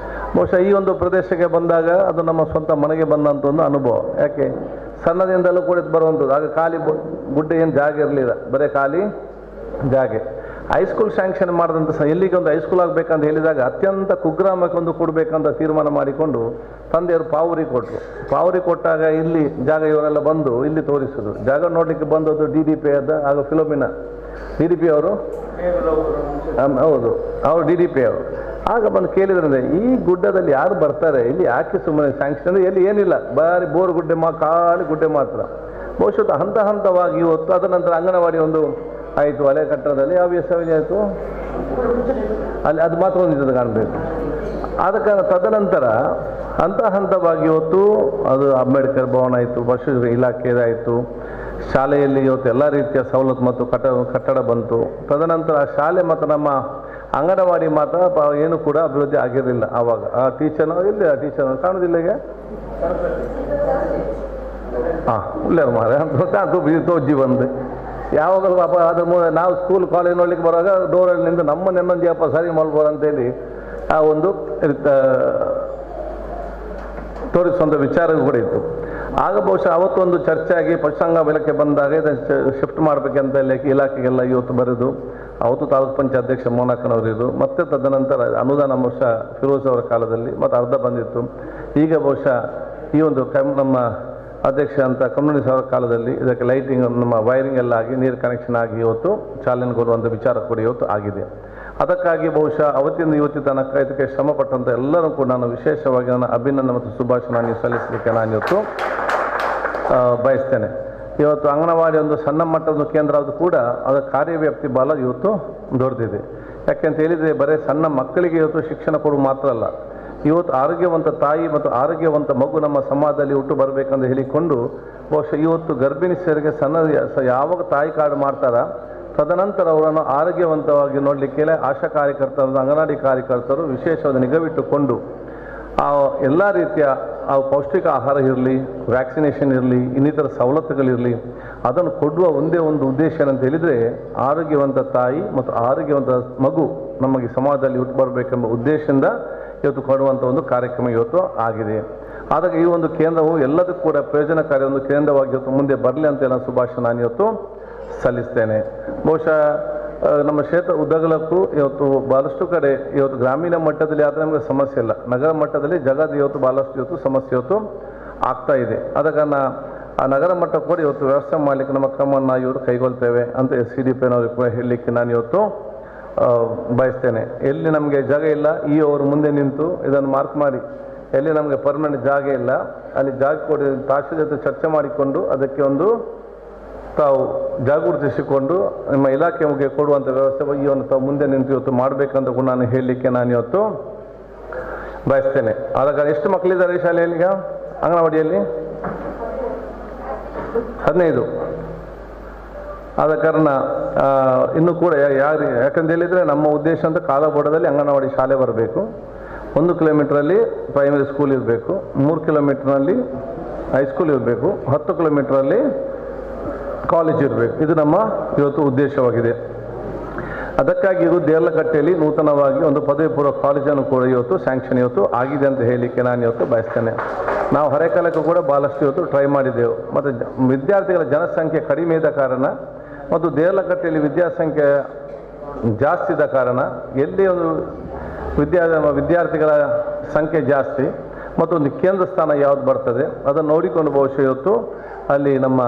Speaker 2: ಬಹುಶಃ ಈ ಒಂದು ಪ್ರದೇಶಕ್ಕೆ ಬಂದಾಗ ಅದು ನಮ್ಮ ಸ್ವಂತ ಮನೆಗೆ ಬಂದಂಥ ಒಂದು ಅನುಭವ. ಯಾಕೆ ಸಣ್ಣದಿಂದಲೂ ಕೂಡ ಬರುವಂಥದ್ದು. ಆಗ ಖಾಲಿ ಗುಡ್ಡೆ ಏನು ಜಾಗ ಇರಲಿಲ್ಲ, ಬರೀ ಖಾಲಿ ಜಾಗೆ. ಹೈಸ್ಕೂಲ್ ಸ್ಯಾಂಕ್ಷನ್ ಮಾಡಿದಂಥ ಎಲ್ಲಿಗೆ ಒಂದು ಹೈಸ್ಕೂಲ್ ಆಗಬೇಕಂತ ಹೇಳಿದಾಗ ಅತ್ಯಂತ ಕುಗ್ರಾಮಕ್ಕೆ ಒಂದು ಕೊಡಬೇಕಂತ ತೀರ್ಮಾನ ಮಾಡಿಕೊಂಡು ತಂದೆಯವರು ಪಾವೂರಿಗೆ ಕೊಟ್ಟರು. ಪಾವೂರಿಗೆ ಕೊಟ್ಟಾಗ ಇಲ್ಲಿ ಜಾಗ ಇವರೆಲ್ಲ ಬಂದು ಇಲ್ಲಿ ತೋರಿಸೋದು. ಜಾಗ ನೋಡಲಿಕ್ಕೆ ಬಂದದ್ದು DDP ಆದ ಆಗ ಫಿಲೋಮಿನಾ DDP ಅವರು, ಹೌದು ಅವರು DDP ಅವರು. ಆಗ ಬಂದು ಕೇಳಿದ್ರೆ ಈ ಗುಡ್ಡದಲ್ಲಿ ಯಾರು ಬರ್ತಾರೆ, ಇಲ್ಲಿ ಯಾಕೆ ಸುಮ್ಮನೆ ಸ್ಯಾಂಕ್ಷನ್ ಅಂದರೆ ಎಲ್ಲಿ ಏನಿಲ್ಲ, ಬಾರಿ ಬೋರ್ ಗುಡ್ಡೆ ಖಾಲಿ ಗುಡ್ಡೆ ಮಾತ್ರ. ಬಹುಶಃ ಹಂತ ಹಂತವಾಗಿ ಇವತ್ತು ಅದರ ನಂತರ ಅಂಗನವಾಡಿ ಒಂದು ಆಯಿತು, ಹಳೆ ಕಟ್ಟಡದಲ್ಲಿ ಯಾವ ವ್ಯವಸ್ಥೆ ಆಯಿತು ಅಲ್ಲಿ ಅದು ಮಾತ್ರ ಒಂದು ಕಾಣಬೇಕು. ಆದ ಕಾರಣ ತದನಂತರ ಹಂತ ಹಂತವಾಗಿ ಇವತ್ತು ಅದು ಅಂಬೇಡ್ಕರ್ ಭವನ ಆಯಿತು, ಪಶು ಇಲಾಖೆದಾಯಿತು, ಶಾಲೆಯಲ್ಲಿ ಇವತ್ತು ಎಲ್ಲ ರೀತಿಯ ಸವಲತ್ತು ಮತ್ತು ಕಟ್ಟಡ ಬಂತು. ತದನಂತರ ಶಾಲೆ ಮತ್ತು ನಮ್ಮ ಅಂಗನವಾಡಿ ಮಾತ್ರ ಏನು ಕೂಡ ಅಭಿವೃದ್ಧಿ ಆಗಿರಲಿಲ್ಲ. ಆವಾಗ ಆ ಟೀಚರ್ನ ಇಲ್ಲಿ ಆ ಟೀಚರ್ನ ಕಾಣೋದಿಲ್ಲ ಈಗ, ಹಾಂ ಇಲ್ಲ ಮಾರೆ ಅದು ತೋಜಿ ಬಂದು ಯಾವಾಗಲೂ ಪಾಪ ಅದ್ರ ನಾವು ಸ್ಕೂಲ್ ಕಾಲೇಜ್ ನೋಡ್ಲಿಕ್ಕೆ ಬರುವಾಗ ಡೋರಲ್ಲಿ ನಿಂತು ನಮ್ಮ ನೆಮ್ಮದಿ ಅಪ್ಪ ಸರಿ ಮಾಡ್ಬೋದು ಅಂತೇಳಿ ಆ ಒಂದು ತೋರಿಸುವಂಥ ವಿಚಾರ ಕೂಡ ಇತ್ತು. ಆಗ ಬಹುಶಃ ಅವತ್ತೊಂದು ಚರ್ಚೆ ಆಗಿ ಪಶುಸಂಗೋಪನಾ ಇಲಾಖೆ ಬಂದಾಗ ಇದನ್ನು ಶಿಫ್ಟ್ ಮಾಡಬೇಕಂತ ಇಲಾಖೆಗೆಲ್ಲ ಇವತ್ತು ಬರೆದು ಅವತ್ತು ತಾಲೂಕು ಪಂಚಾಯತ್ ಅಧ್ಯಕ್ಷ ಮೋನಕ್ಕನವರಿದ್ದು, ಮತ್ತೆ ತದನಂತರ ಅನುದಾನ ಬಹುಶಃ ಫಿರೋಜ್ ಅವರ ಕಾಲದಲ್ಲಿ ಮತ್ತು ಅರ್ಧ ಬಂದಿತ್ತು. ಈಗ ಬಹುಶಃ ಈ ಒಂದು ನಮ್ಮ ಅಧ್ಯಕ್ಷ ಅಂತ ಕಮ್ಯುನಿಸ್ಟ್ ಅವರ ಕಾಲದಲ್ಲಿ ಇದಕ್ಕೆ ಲೈಟಿಂಗ್ ನಮ್ಮ ವೈರಿಂಗ್ ಎಲ್ಲ ಆಗಿ ನೀರು ಕನೆಕ್ಷನ್ ಆಗಿ ಇವತ್ತು ಚಾಲನೆ ಕೊಡುವಂಥ ವಿಚಾರ ಕೂಡ ಇವತ್ತು ಆಗಿದೆ. ಅದಕ್ಕಾಗಿ ಬಹುಶಃ ಅವತ್ತಿಂದ ಇವತ್ತಿ ತನಕ ಇದಕ್ಕೆ ಶ್ರಮಪಟ್ಟಂಥ ಎಲ್ಲರೂ ಕೂಡ ನಾನು ವಿಶೇಷವಾಗಿ ನನ್ನ ಅಭಿನಂದನೆ ಮತ್ತು ಶುಭಾಶಯ ಸಲ್ಲಿಸಲಿಕ್ಕೆ ನಾನು ಇವತ್ತು ಬಯಸ್ತೇನೆ. ಇವತ್ತು ಅಂಗನವಾಡಿ ಒಂದು ಸಣ್ಣ ಮಟ್ಟದ ಕೇಂದ್ರ ಅದು ಕೂಡ ಅದರ ಕಾರ್ಯವ್ಯಾಪ್ತಿ ಬಹಳ ಇವತ್ತು ದೊಡ್ಡದಿದೆ. ಯಾಕೆಂತ ಹೇಳಿದರೆ ಬರೀ ಸಣ್ಣ ಮಕ್ಕಳಿಗೆ ಇವತ್ತು ಶಿಕ್ಷಣ ಕೊಡುವುದು ಮಾತ್ರ ಅಲ್ಲ, ಇವತ್ತು ಆರೋಗ್ಯವಂತ ತಾಯಿ ಮತ್ತು ಆರೋಗ್ಯವಂತ ಮಗು ನಮ್ಮ ಸಮಾಜದಲ್ಲಿ ಹುಟ್ಟು ಬರಬೇಕಂತ ಹೇಳಿಕೊಂಡು ಬಹುಶಃ ಇವತ್ತು ಗರ್ಭಿಣಿಯರಿಗೆ ಯಾವಾಗ ತಾಯಿ ಕಾರ್ಡ್ ಮಾಡ್ತಾರ ತದನಂತರ ಅವರನ್ನು ಆರೋಗ್ಯವಂತವಾಗಿ ನೋಡಲಿಕ್ಕೆ ಆಶಾ ಕಾರ್ಯಕರ್ತರು, ಅಂಗನವಾಡಿ ಕಾರ್ಯಕರ್ತರು ವಿಶೇಷವಾದ ನಿಗವಿಟ್ಟುಕೊಂಡು ಆ ಎಲ್ಲ ರೀತಿಯ ಆ ಪೌಷ್ಟಿಕ ಆಹಾರ ಇರಲಿ, ವ್ಯಾಕ್ಸಿನೇಷನ್ ಇರಲಿ, ಇನ್ನಿತರ ಸವಲತ್ತುಗಳಿರಲಿ, ಅದನ್ನು ಕೊಡುವ ಒಂದೇ ಒಂದು ಉದ್ದೇಶ ಏನಂತ ಹೇಳಿದರೆ ಆರೋಗ್ಯವಂತ ತಾಯಿ ಮತ್ತು ಆರೋಗ್ಯವಂತ ಮಗು ನಮಗೆ ಸಮಾಜದಲ್ಲಿ ಹುಟ್ಟು ಬರಬೇಕೆಂಬ ಉದ್ದೇಶದಿಂದ ಇವತ್ತು ಕೊಡುವಂಥ ಒಂದು ಕಾರ್ಯಕ್ರಮ ಇವತ್ತು ಆಗಿದೆ. ಆದಾಗ ಈ ಒಂದು ಕೇಂದ್ರವು ಎಲ್ಲದಕ್ಕೂ ಕೂಡ ಪ್ರಯೋಜನಕಾರಿ ಒಂದು ಕೇಂದ್ರವಾಗಿ ಇವತ್ತು ಮುಂದೆ ಬರಲಿ ಅಂತ ನಾನು ಶುಭಾಶಯ ನಾನು ಇವತ್ತು ಸಲ್ಲಿಸ್ತೇನೆ. ಬಹುಶಃ ನಮ್ಮ ಕ್ಷೇತ್ರ ಉದ್ದಗಲಕ್ಕೂ ಇವತ್ತು ಭಾಳಷ್ಟು ಕಡೆ ಇವತ್ತು ಗ್ರಾಮೀಣ ಮಟ್ಟದಲ್ಲಿ ಆದರೆ ನಮಗೆ ಸಮಸ್ಯೆ ಇಲ್ಲ, ನಗರ ಮಟ್ಟದಲ್ಲಿ ಜಗದ ಇವತ್ತು ಭಾಳಷ್ಟು ಇವತ್ತು ಸಮಸ್ಯೆ ಇವತ್ತು ಆಗ್ತಾ ಇದೆ. ಆದ ಕಾರಣ ಆ ನಗರ ಮಟ್ಟ ಕೂಡ ಇವತ್ತು ವ್ಯವಸ್ಥೆ ಮಾಡಲಿಕ್ಕೆ ನಮ್ಮ ಕ್ರಮವನ್ನು ಇವತ್ತು ಕೈಗೊಳ್ತೇವೆ ಅಂತ CDP ನವರಿಗೆ ಕೂಡ ಹೇಳಲಿಕ್ಕೆ ನಾನು ಇವತ್ತು ಬಯಸ್ತೇನೆ. ಎಲ್ಲಿ ನಮಗೆ ಜಾಗ ಇಲ್ಲ ಅವರು ಮುಂದೆ ನಿಂತು ಇದನ್ನು ಮಾರ್ಕ್ ಮಾಡಿ, ಎಲ್ಲಿ ನಮಗೆ ಪರ್ಮನೆಂಟ್ ಜಾಗ ಇಲ್ಲ ಅಲ್ಲಿ ಜಾಗ ಕೊಡಿ, ತಾಕ್ಷಿ ಜೊತೆ ಚರ್ಚೆ ಮಾಡಿಕೊಂಡು ಅದಕ್ಕೆ ಒಂದು ತಾವು ಜಾಗೃತಿಸಿಕೊಂಡು ನಿಮ್ಮ ಇಲಾಖೆ ಮುಖೆ ಕೊಡುವಂಥ ವ್ಯವಸ್ಥೆ ಒಂದು ತಾವು ಮುಂದೆ ನಿಂತು ಇವತ್ತು ಮಾಡಬೇಕಂತ ಕೂಡ ನಾನು ಹೇಳಲಿಕ್ಕೆ ನಾನು ಇವತ್ತು ಬಯಸ್ತೇನೆ. ಆದಾಗ ಎಷ್ಟು ಮಕ್ಕಳಿದ್ದಾರೆ ಈ ಶಾಲೆಯಲ್ಲಿ? ಈಗ ಅಂಗನವಾಡಿಯಲ್ಲಿ 15. ಆದ ಕಾರಣ ಇನ್ನೂ ಕೂಡ ಯಾಕಂತ ಹೇಳಿದರೆ ನಮ್ಮ ಉದ್ದೇಶ ಅಂತ ಕಾಲಬೋಡದಲ್ಲಿ ಅಂಗನವಾಡಿ ಶಾಲೆ ಬರಬೇಕು, 1 ಕಿಲೋಮೀಟ್ರಲ್ಲಿ ಪ್ರೈಮರಿ ಸ್ಕೂಲ್ ಇರಬೇಕು, 3 ಕಿಲೋಮೀಟ್ರ್ನಲ್ಲಿ ಹೈಸ್ಕೂಲ್ ಇರಬೇಕು, 10 ಕಿಲೋಮೀಟ್ರಲ್ಲಿ ಕಾಲೇಜ್ ಇರಬೇಕು. ಇದು ನಮ್ಮ ಇವತ್ತು ಉದ್ದೇಶವಾಗಿದೆ. ಅದಕ್ಕಾಗಿ ಇದು ದೇರ್ಲಕಟ್ಟೆಯಲ್ಲಿ ನೂತನವಾಗಿ ಒಂದು ಪದವಿ ಪೂರ್ವ ಕಾಲೇಜನ್ನು ಕೂಡ ಇವತ್ತು ಸ್ಯಾಂಕ್ಷನ್ ಇವತ್ತು ಆಗಿದೆ ಅಂತ ಹೇಳಲಿಕ್ಕೆ ನಾನು ಇವತ್ತು ಬಯಸ್ತೇನೆ. ನಾವು ಹರೇಕಾಲಕ್ಕೂ ಕೂಡ ಭಾಳಷ್ಟು ಇವತ್ತು ಟ್ರೈ ಮಾಡಿದ್ದೆವು. ಮತ್ತು ವಿದ್ಯಾರ್ಥಿಗಳ ಜನಸಂಖ್ಯೆ ಕಡಿಮೆ ಇದ್ದ ಕಾರಣ ಮತ್ತು ದೇರ್ಲಕಟ್ಟೆಯಲ್ಲಿ ವಿದ್ಯಾಸಂಖ್ಯೆ ಜಾಸ್ತಿ ಇದ್ದ ಕಾರಣ ಎಲ್ಲಿ ಒಂದು ವಿದ್ಯಾರ್ಥಿಗಳ ಸಂಖ್ಯೆ ಜಾಸ್ತಿ ಮತ್ತು ಒಂದು ಕೇಂದ್ರ ಸ್ಥಾನ ಯಾವುದು ಬರ್ತದೆ ಅದನ್ನು ನೋಡಿಕೊಂಡು ಬಹುಶಃ ಇವತ್ತು ಅಲ್ಲಿ ನಮ್ಮ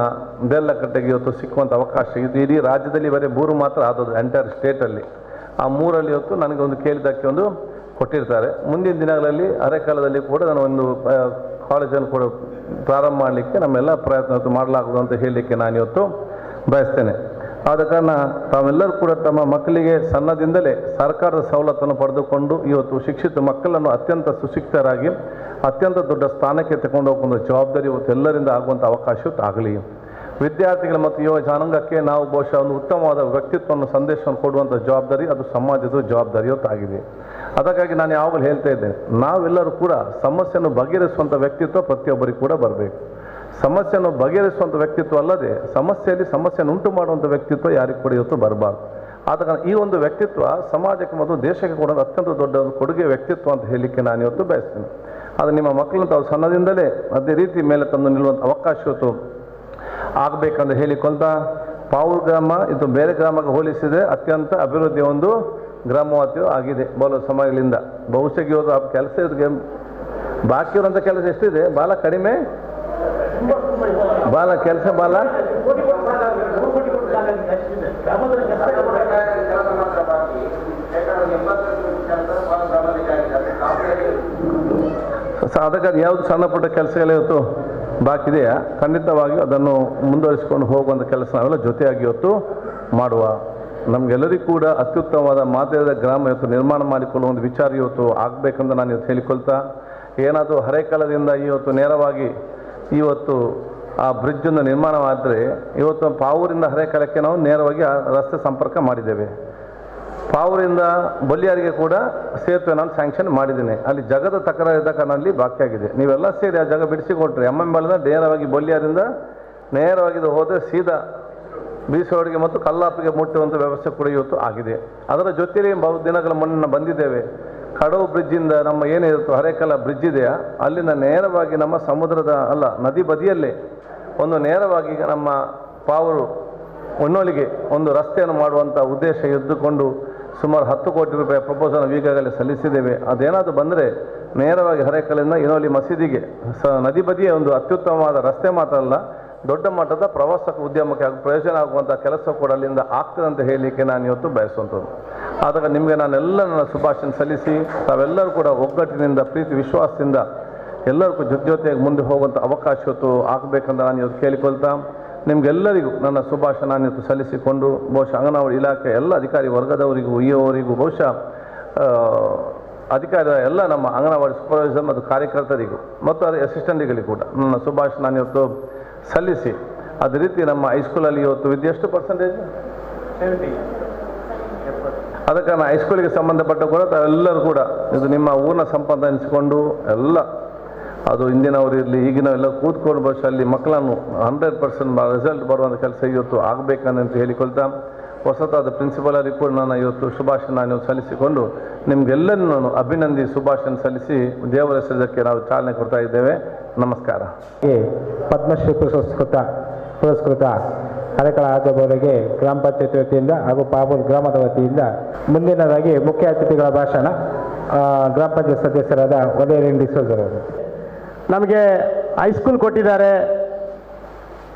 Speaker 2: ದೇರ್ಲಕಟ್ಟೆಗೆ ಇವತ್ತು ಸಿಕ್ಕುವಂಥ ಅವಕಾಶ ಇದು. ಇಡೀ ರಾಜ್ಯದಲ್ಲಿ ಬರೀ 3 ಮಾತ್ರ ಆದದ್ದು ಎಂಟೈರ್ ಸ್ಟೇಟಲ್ಲಿ. ಆ 3ರಲ್ಲಿ ಇವತ್ತು ನನಗೆ ಒಂದು ಕೇಳಿದ್ದಕ್ಕೆ ಒಂದು ಕೊಟ್ಟಿರ್ತಾರೆ. ಮುಂದಿನ ದಿನಗಳಲ್ಲಿ ಅರೆಕಾಲದಲ್ಲಿ ಕೂಡ ನಾನು ಒಂದು ಕಾಲೇಜನ್ನು ಕೂಡ ಪ್ರಾರಂಭ ಮಾಡಲಿಕ್ಕೆ ನಮ್ಮೆಲ್ಲ ಪ್ರಯತ್ನ ಮಾಡಲಾಗುವುದು ಅಂತ ಹೇಳಲಿಕ್ಕೆ ನಾನು ಇವತ್ತು ಬಯಸ್ತೇನೆ. ಆದ ಕಾರಣ ತಾವೆಲ್ಲರೂ ಕೂಡ ತಮ್ಮ ಮಕ್ಕಳಿಗೆ ಸಣ್ಣದಿಂದಲೇ ಸರ್ಕಾರದ ಸವಲತ್ತನ್ನು ಪಡೆದುಕೊಂಡು ಇವತ್ತು ಶಿಕ್ಷಿತ ಮಕ್ಕಳನ್ನು ಅತ್ಯಂತ ಸುಶಿಕ್ಷಿತರಾಗಿ ಅತ್ಯಂತ ದೊಡ್ಡ ಸ್ಥಾನಕ್ಕೆ ತಗೊಂಡು ಹೋಗುವ ಜವಾಬ್ದಾರಿ ಇವತ್ತು ಎಲ್ಲರಿಂದ ಆಗುವಂಥ ಅವಕಾಶ ಆಗಲಿ. ವಿದ್ಯಾರ್ಥಿಗಳು ಮತ್ತು ಯುವ ಜನಾಂಗಕ್ಕೆ ನಾವು ಬಹುಶಃ ಒಂದು ಉತ್ತಮವಾದ ವ್ಯಕ್ತಿತ್ವವನ್ನು ಸಂದೇಶವನ್ನು ಕೊಡುವಂಥ ಜವಾಬ್ದಾರಿ ಅದು ಸಮಾಜದ ಜವಾಬ್ದಾರಿ ಇವತ್ತಾಗಿದೆ. ಅದಕ್ಕಾಗಿ ನಾನು ಯಾವಾಗಲೂ ಹೇಳ್ತಾ ಇದ್ದೇನೆ, ನಾವೆಲ್ಲರೂ ಕೂಡ ಸಮಸ್ಯೆಯನ್ನು ಬಗೆಹರಿಸುವಂಥ ವ್ಯಕ್ತಿತ್ವ ಪ್ರತಿಯೊಬ್ಬರಿಗೂ ಕೂಡ ಬರಬೇಕು. ಸಮಸ್ಯೆಯನ್ನು ಬಗೆಹರಿಸುವಂಥ ವ್ಯಕ್ತಿತ್ವ ಅಲ್ಲದೆ ಸಮಸ್ಯೆಯಲ್ಲಿ ಸಮಸ್ಯೆಯನ್ನು ಉಂಟು ಮಾಡುವಂಥ ವ್ಯಕ್ತಿತ್ವ ಯಾರಿಗೂ ಕೂಡ ಇವತ್ತು ಬರಬಾರ್ದು. ಆದ ಕಾರಣ ಈ ಒಂದು ವ್ಯಕ್ತಿತ್ವ ಸಮಾಜಕ್ಕೆ ಮತ್ತು ದೇಶಕ್ಕೆ ಕೂಡ ಅತ್ಯಂತ ದೊಡ್ಡ ಒಂದು ಕೊಡುಗೆ ವ್ಯಕ್ತಿತ್ವ ಅಂತ ಹೇಳಲಿಕ್ಕೆ ನಾನು ಇವತ್ತು ಬಯಸ್ತೇನೆ. ಅದು ನಿಮ್ಮ ಮಕ್ಕಳನ್ನು ತಾವು ಸಣ್ಣದಿಂದಲೇ ಅದೇ ರೀತಿ ಮೇಲೆ ತಂದು ನಿಲ್ಲುವಂಥ ಅವಕಾಶ ಇವತ್ತು ಆಗಬೇಕಂತ ಹೇಳಿಕೊಂತ ಪಾವೂರು ಗ್ರಾಮ ಇದು ಬೇರೆ ಗ್ರಾಮಕ್ಕೆ ಹೋಲಿಸಿದರೆ ಅತ್ಯಂತ ಅಭಿವೃದ್ಧಿಯ ಒಂದು ಗ್ರಾಮವಾತಿಯು ಆಗಿದೆ ಬಹಳ ಸಮಯಗಳಿಂದ. ಬಹುಶಃ ಇವತ್ತು ಆ ಕೆಲಸ ಇದಕ್ಕೆ ಬಾಕಿ ಇರುವಂಥ ಕೆಲಸ ಎಷ್ಟಿದೆ, ಭಾಳ ಕಡಿಮೆ, ಭಾಳ ಕೆಲಸ ಭಾಳ ಅದಕ್ಕೆ ಯಾವುದು ಸಣ್ಣ ಪುಟ್ಟ ಕೆಲಸಗಳು ಇವತ್ತು ಬಾಕಿ ಇದೆಯಾ, ಖಂಡಿತವಾಗಿಯೂ ಅದನ್ನು ಮುಂದುವರಿಸಿಕೊಂಡು ಹೋಗುವಂಥ ಕೆಲಸ ನಾವೆಲ್ಲ ಜೊತೆಯಾಗಿ ಇವತ್ತು ಮಾಡುವ. ನಮಗೆಲ್ಲರಿಗೂ ಕೂಡ ಅತ್ಯುತ್ತಮವಾದ ಮಾದರಿಯಾದ ಗ್ರಾಮ ಇವತ್ತು ನಿರ್ಮಾಣ ಮಾಡಿಕೊಳ್ಳುವ ಒಂದು ವಿಚಾರ ಇವತ್ತು ಆಗಬೇಕಂತ ನಾನು ಇವತ್ತು ಹೇಳಿಕೊಳ್ತಾ, ಏನಾದರೂ ಹರೇಕಾಲದಿಂದ ಇವತ್ತು ನೇರವಾಗಿ ಇವತ್ತು ಆ ಬ್ರಿಡ್ಜನ್ನು ನಿರ್ಮಾಣವಾದರೆ ಇವತ್ತು ಪಾವೂರಿಂದ ಹರೇಕಾಲಕ್ಕೆ ನಾವು ನೇರವಾಗಿ ಆ ರಸ್ತೆ ಸಂಪರ್ಕ ಮಾಡಿದ್ದೇವೆ. ಪಾವೂರಿಂದ ಬೊಲ್ಲಿಯಾರಿಗೆ ಕೂಡ ಸೇತುವೆ ನಾನು ಸ್ಯಾಂಕ್ಷನ್ ಮಾಡಿದ್ದೇನೆ. ಅಲ್ಲಿ ಜಗದ ತಕರಾರು ಇದ್ದ ಕಾರಣದಲ್ಲಿ ಬಾಕಿ ಆಗಿದೆ. ನೀವೆಲ್ಲ ಸೇರಿ ಆ ಜಾಗ ಬಿಡಿಸಿಕೊಟ್ರೆ ಎಮ್ಮಂಬಾಳಿಂದ ನೇರವಾಗಿ ಬೊಲ್ಲಿಯಾರಿಂದ ನೇರವಾಗಿ ಹೋದರೆ ಸೀದಾ ಬೀಸೋಡಿಗೆ ಮತ್ತು ಕಲ್ಲಾಪಿಗೆ ಮುಟ್ಟುವಂಥ ವ್ಯವಸ್ಥೆ ಕೂಡ ಇವತ್ತು ಆಗಿದೆ. ಅದರ ಜೊತೆಯಲ್ಲಿ ಬಹು ದಿನಗಳ ಮುನ್ನ ಬಂದಿದ್ದೇವೆ. ಕಡವು ಬ್ರಿಡ್ಜಿಂದ ನಮ್ಮ ಏನಿರುತ್ತೋ ಹರೇಕಾಲ ಬ್ರಿಡ್ಜ್ ಇದೆಯಾ ಅಲ್ಲಿಂದ ನೇರವಾಗಿ ನಮ್ಮ ಸಮುದ್ರದ ನದಿ ಬದಿಯಲ್ಲೇ ಒಂದು ನೇರವಾಗಿ ನಮ್ಮ ಪಾವೂರು ಹೊನ್ನೋಳಿಗೆ ಒಂದು ರಸ್ತೆಯನ್ನು ಮಾಡುವಂಥ ಉದ್ದೇಶ ಇದ್ದುಕೊಂಡು ಸುಮಾರು 10 ಕೋಟಿ ರೂಪಾಯಿ ಪ್ರಪೋಸಲ್ ಈಗಾಗಲೇ ಸಲ್ಲಿಸಿದ್ದೇವೆ. ಅದೇನಾದರೂ ಬಂದರೆ ನೇರವಾಗಿ ಹರೇಕಲಿಂದ ಇನೋಲಿ ಮಸೀದಿಗೆ ನದಿ ಬದಿಯೇ ಒಂದು ಅತ್ಯುತ್ತಮವಾದ ರಸ್ತೆ ಮಾತ್ರ ಅಲ್ಲ, ದೊಡ್ಡ ಮಟ್ಟದ ಪ್ರವಾಸ ಉದ್ಯಮಕ್ಕೆ ಪ್ರಯೋಜನ ಆಗುವಂಥ ಕೆಲಸ ಕೂಡ ಅಲ್ಲಿಂದ ಆಗ್ತದೆ ಅಂತ ಹೇಳಲಿಕ್ಕೆ ನಾನು ಇವತ್ತು ಬಯಸುವಂಥದ್ದು. ಆದಾಗ ನಿಮಗೆ ನಾನೆಲ್ಲ ನನ್ನ ಶುಭಾಶಯ ಸಲ್ಲಿಸಿ ತಾವೆಲ್ಲರೂ ಕೂಡ ಒಗ್ಗಟ್ಟಿನಿಂದ ಪ್ರೀತಿ ವಿಶ್ವಾಸದಿಂದ ಎಲ್ಲರಿಗೂ ಜೊತೆಯಾಗಿ ಮುಂದೆ ಹೋಗುವಂಥ ಅವಕಾಶ ಇವತ್ತು ಆಗಬೇಕಂತ ನಾನು ಇವತ್ತು ಕೇಳಿಕೊಳ್ತಾ ನಿಮಗೆಲ್ಲರಿಗೂ ನನ್ನ ಶುಭಾಶಯ ನಾನು ಇವತ್ತು ಸಲ್ಲಿಸಿಕೊಂಡು ಬಹುಶಃ ಅಂಗನವಾಡಿ ಇಲಾಖೆ ಎಲ್ಲ ಅಧಿಕಾರಿ ವರ್ಗದವರಿಗೂ ಇಒವರಿಗೂ ಬಹುಶಃ ಅಧಿಕಾರಿಗಳ ಎಲ್ಲ ನಮ್ಮ ಅಂಗನವಾಡಿ ಸೂಪರ್ವೈಸರ್ ಮತ್ತು ಕಾರ್ಯಕರ್ತರಿಗೂ ಮತ್ತು ಅದರ ಅಸಿಸ್ಟೆಂಟ್ಗಳಿಗೂ ಕೂಡ ನನ್ನ ಶುಭಾಶಯ ನಾನು ಇವತ್ತು ಸಲ್ಲಿಸಿ ಅದೇ ರೀತಿ ನಮ್ಮ ಹೈಸ್ಕೂಲಲ್ಲಿ ಇವತ್ತು ವಿದ್ಯೆ ಎಷ್ಟು ಪರ್ಸೆಂಟೇಜ್ ಅದಕ್ಕೆ ನಾನು ಹೈಸ್ಕೂಲಿಗೆ ಸಂಬಂಧಪಟ್ಟ ಕೂಡ ಎಲ್ಲರೂ ಕೂಡ ಇದು ನಿಮ್ಮ ಊರಿನ ಸಂಪದ ಎನಿಸಿಕೊಂಡು ಎಲ್ಲ ಅದು ಹಿಂದಿನವರು ಇರಲಿ ಈಗಿನವೆಲ್ಲ ಕೂತ್ಕೊಂಡು ಬಹುಶಃ ಅಲ್ಲಿ ಮಕ್ಕಳನ್ನು 100% ರಿಸಲ್ಟ್ ಬರುವಂಥ ಕೆಲಸ ಇವತ್ತು ಆಗಬೇಕಂತ ಹೇಳಿಕೊಳ್ತಾ ಹೊಸತಾದ ಪ್ರಿನ್ಸಿಪಲ್ ಕೂಡ ನಾನು ಇವತ್ತು ಶುಭಾಶಯ ನಾನು ಸಲ್ಲಿಸಿಕೊಂಡು ನಿಮಗೆಲ್ಲರೂ ನಾನು ಅಭಿನಂದಿ ಶುಭಾಶಯ ಸಲ್ಲಿಸಿ ದೇವರ ಹೆಸರಕ್ಕೆ ನಾವು ಚಾಲನೆ ಕೊಡ್ತಾ ಇದ್ದೇವೆ. ನಮಸ್ಕಾರ.
Speaker 5: ಪದ್ಮಶ್ರೀ ಪುರಸ್ಕೃತ ಅರೆಕಳ ಆಜಬ್ ಅವರಿಗೆ ಗ್ರಾಮ ಪಂಚಾಯತ್ ವತಿಯಿಂದ ಹಾಗೂ ಪಾಬೂರ್ ಗ್ರಾಮದ ವತಿಯಿಂದ ಮುಂದಿನದಾಗಿ ಮುಖ್ಯ ಅತಿಥಿಗಳ ಭಾಷಣ ಗ್ರಾಮ ಪಂಚಾಯತ್ ಸದಸ್ಯರಾದ ವಲೇರಿಯನ್ ಡಿಸೋಜ್ ಅವರು.
Speaker 8: ನಮಗೆ ಹೈಸ್ಕೂಲ್ ಕೊಟ್ಟಿದ್ದಾರೆ,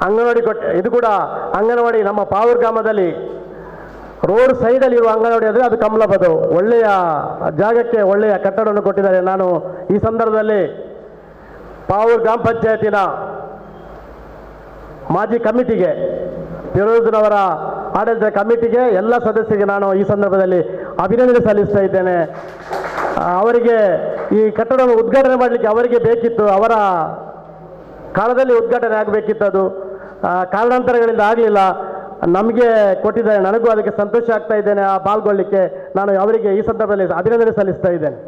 Speaker 8: ಅಂಗನವಾಡಿ ಇದು ಕೂಡ ಅಂಗನವಾಡಿ ನಮ್ಮ ಪಾವೂರ್ ಗ್ರಾಮದಲ್ಲಿ ರೋಡ್ ಸೈಡಲ್ಲಿ ಇರುವ ಅಂಗನವಾಡಿ ಅಂದರೆ ಅದು ಕಮಲಬದು ಒಳ್ಳೆಯ ಜಾಗಕ್ಕೆ ಒಳ್ಳೆಯ ಕಟ್ಟಡವನ್ನು ಕೊಟ್ಟಿದ್ದಾರೆ. ನಾನು ಈ ಸಂದರ್ಭದಲ್ಲಿ ಪಾವೂರ್ ಗ್ರಾಮ ಪಂಚಾಯತಿನ ಮಾಜಿ ಕಮಿಟಿಗೆ, ಫಿರೋಜ್ನವರ ಆಡಳಿತ ಕಮಿಟಿಗೆ, ಎಲ್ಲ ಸದಸ್ಯರಿಗೆ ನಾನು ಈ ಸಂದರ್ಭದಲ್ಲಿ ಅಭಿನಂದನೆ ಸಲ್ಲಿಸ್ತಾ ಇದ್ದೇನೆ. ಅವರಿಗೆ ಈ ಕಟ್ಟಡವನ್ನು ಉದ್ಘಾಟನೆ ಮಾಡಲಿಕ್ಕೆ ಅವರಿಗೆ ಬೇಕಿತ್ತು, ಅವರ ಕಾಲದಲ್ಲಿ ಉದ್ಘಾಟನೆ ಆಗಬೇಕಿತ್ತು, ಅದು ಕಾರಣಾಂತರಗಳಿಂದ ಆಗಲಿಲ್ಲ. ನಮಗೆ ಕೊಟ್ಟಿದ್ದಾರೆ, ನನಗೂ ಅದಕ್ಕೆ ಸಂತೋಷ ಆಗ್ತಾ ಇದ್ದೇನೆ ಆ ಪಾಲ್ಗೊಳ್ಳಿಕ್ಕೆ. ನಾನು ಅವರಿಗೆ ಈ ಸಂದರ್ಭದಲ್ಲಿ ಅಭಿನಂದನೆ ಸಲ್ಲಿಸ್ತಾ ಇದ್ದೇನೆ.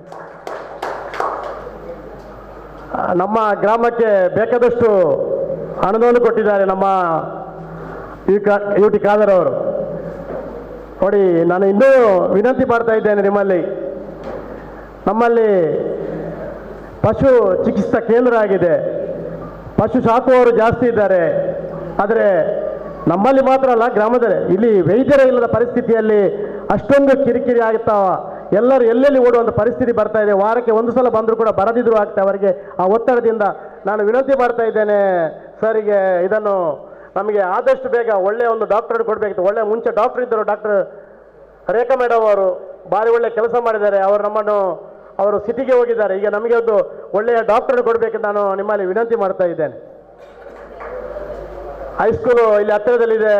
Speaker 8: ನಮ್ಮ ಗ್ರಾಮಕ್ಕೆ ಬೇಕಾದಷ್ಟು ಅನುದಾನ ಕೊಟ್ಟಿದ್ದಾರೆ ನಮ್ಮ ಯು ಟಿ ಖಾದರ್ ಅವರು. ನೋಡಿ, ನಾನು ಇನ್ನೂ ವಿನಂತಿ ಮಾಡ್ತಾ ಇದ್ದೇನೆ ನಿಮ್ಮಲ್ಲಿ, ನಮ್ಮಲ್ಲಿ ಪಶು ಚಿಕಿತ್ಸಾ ಕೇಂದ್ರ ಆಗಿದೆ, ಪಶು ಸಾಕುವವರು ಜಾಸ್ತಿ ಇದ್ದಾರೆ. ಆದರೆ ನಮ್ಮಲ್ಲಿ ಮಾತ್ರ ಅಲ್ಲ, ಗ್ರಾಮದಲ್ಲಿ ಇಲ್ಲಿ ವೈದ್ಯರೇ ಇಲ್ಲದ ಪರಿಸ್ಥಿತಿಯಲ್ಲಿ ಅಷ್ಟೊಂದು ಕಿರಿಕಿರಿ ಆಗ್ತಾವ. ಎಲ್ಲರೂ ಎಲ್ಲೆಲ್ಲಿ ಓಡುವಂಥ ಪರಿಸ್ಥಿತಿ ಬರ್ತಾ ಇದೆ. ವಾರಕ್ಕೆ ಒಂದು ಸಲ ಬಂದರೂ ಕೂಡ ಬರದಿದ್ರು ಆಗ್ತಾ ಅವರಿಗೆ. ಆ ಒತ್ತಡದಿಂದ ನಾನು ವಿನಂತಿ ಮಾಡ್ತಾ ಇದ್ದೇನೆ ಸರಿಗೆ, ಇದನ್ನು ನಮಗೆ ಆದಷ್ಟು ಬೇಗ ಒಳ್ಳೆಯ ಒಂದು ಡಾಕ್ಟರ್ ಕೊಡಬೇಕಿತ್ತು. ಒಳ್ಳೆಯ ಮುಂಚೆ ಡಾಕ್ಟರ್ ಇದ್ದರು, ಡಾಕ್ಟರ್ ರೇಖಾ ಮೇಡಮ್ ಅವರು ಭಾರಿ ಒಳ್ಳೆಯ ಕೆಲಸ ಮಾಡಿದ್ದಾರೆ. ಅವರು ಸಿಟಿಗೆ ಹೋಗಿದ್ದಾರೆ. ಈಗ ನಮಗೆ ಒಂದು ಒಳ್ಳೆಯ ಡಾಕ್ಟರ್ ಕೊಡಬೇಕಂತ ನಾನು ನಿಮ್ಮಲ್ಲಿ ವಿನಂತಿ ಮಾಡ್ತಾ ಇದ್ದೇನೆ. ಹೈಸ್ಕೂಲು ಇಲ್ಲಿ ಹತ್ತಿರದಲ್ಲಿದೆ,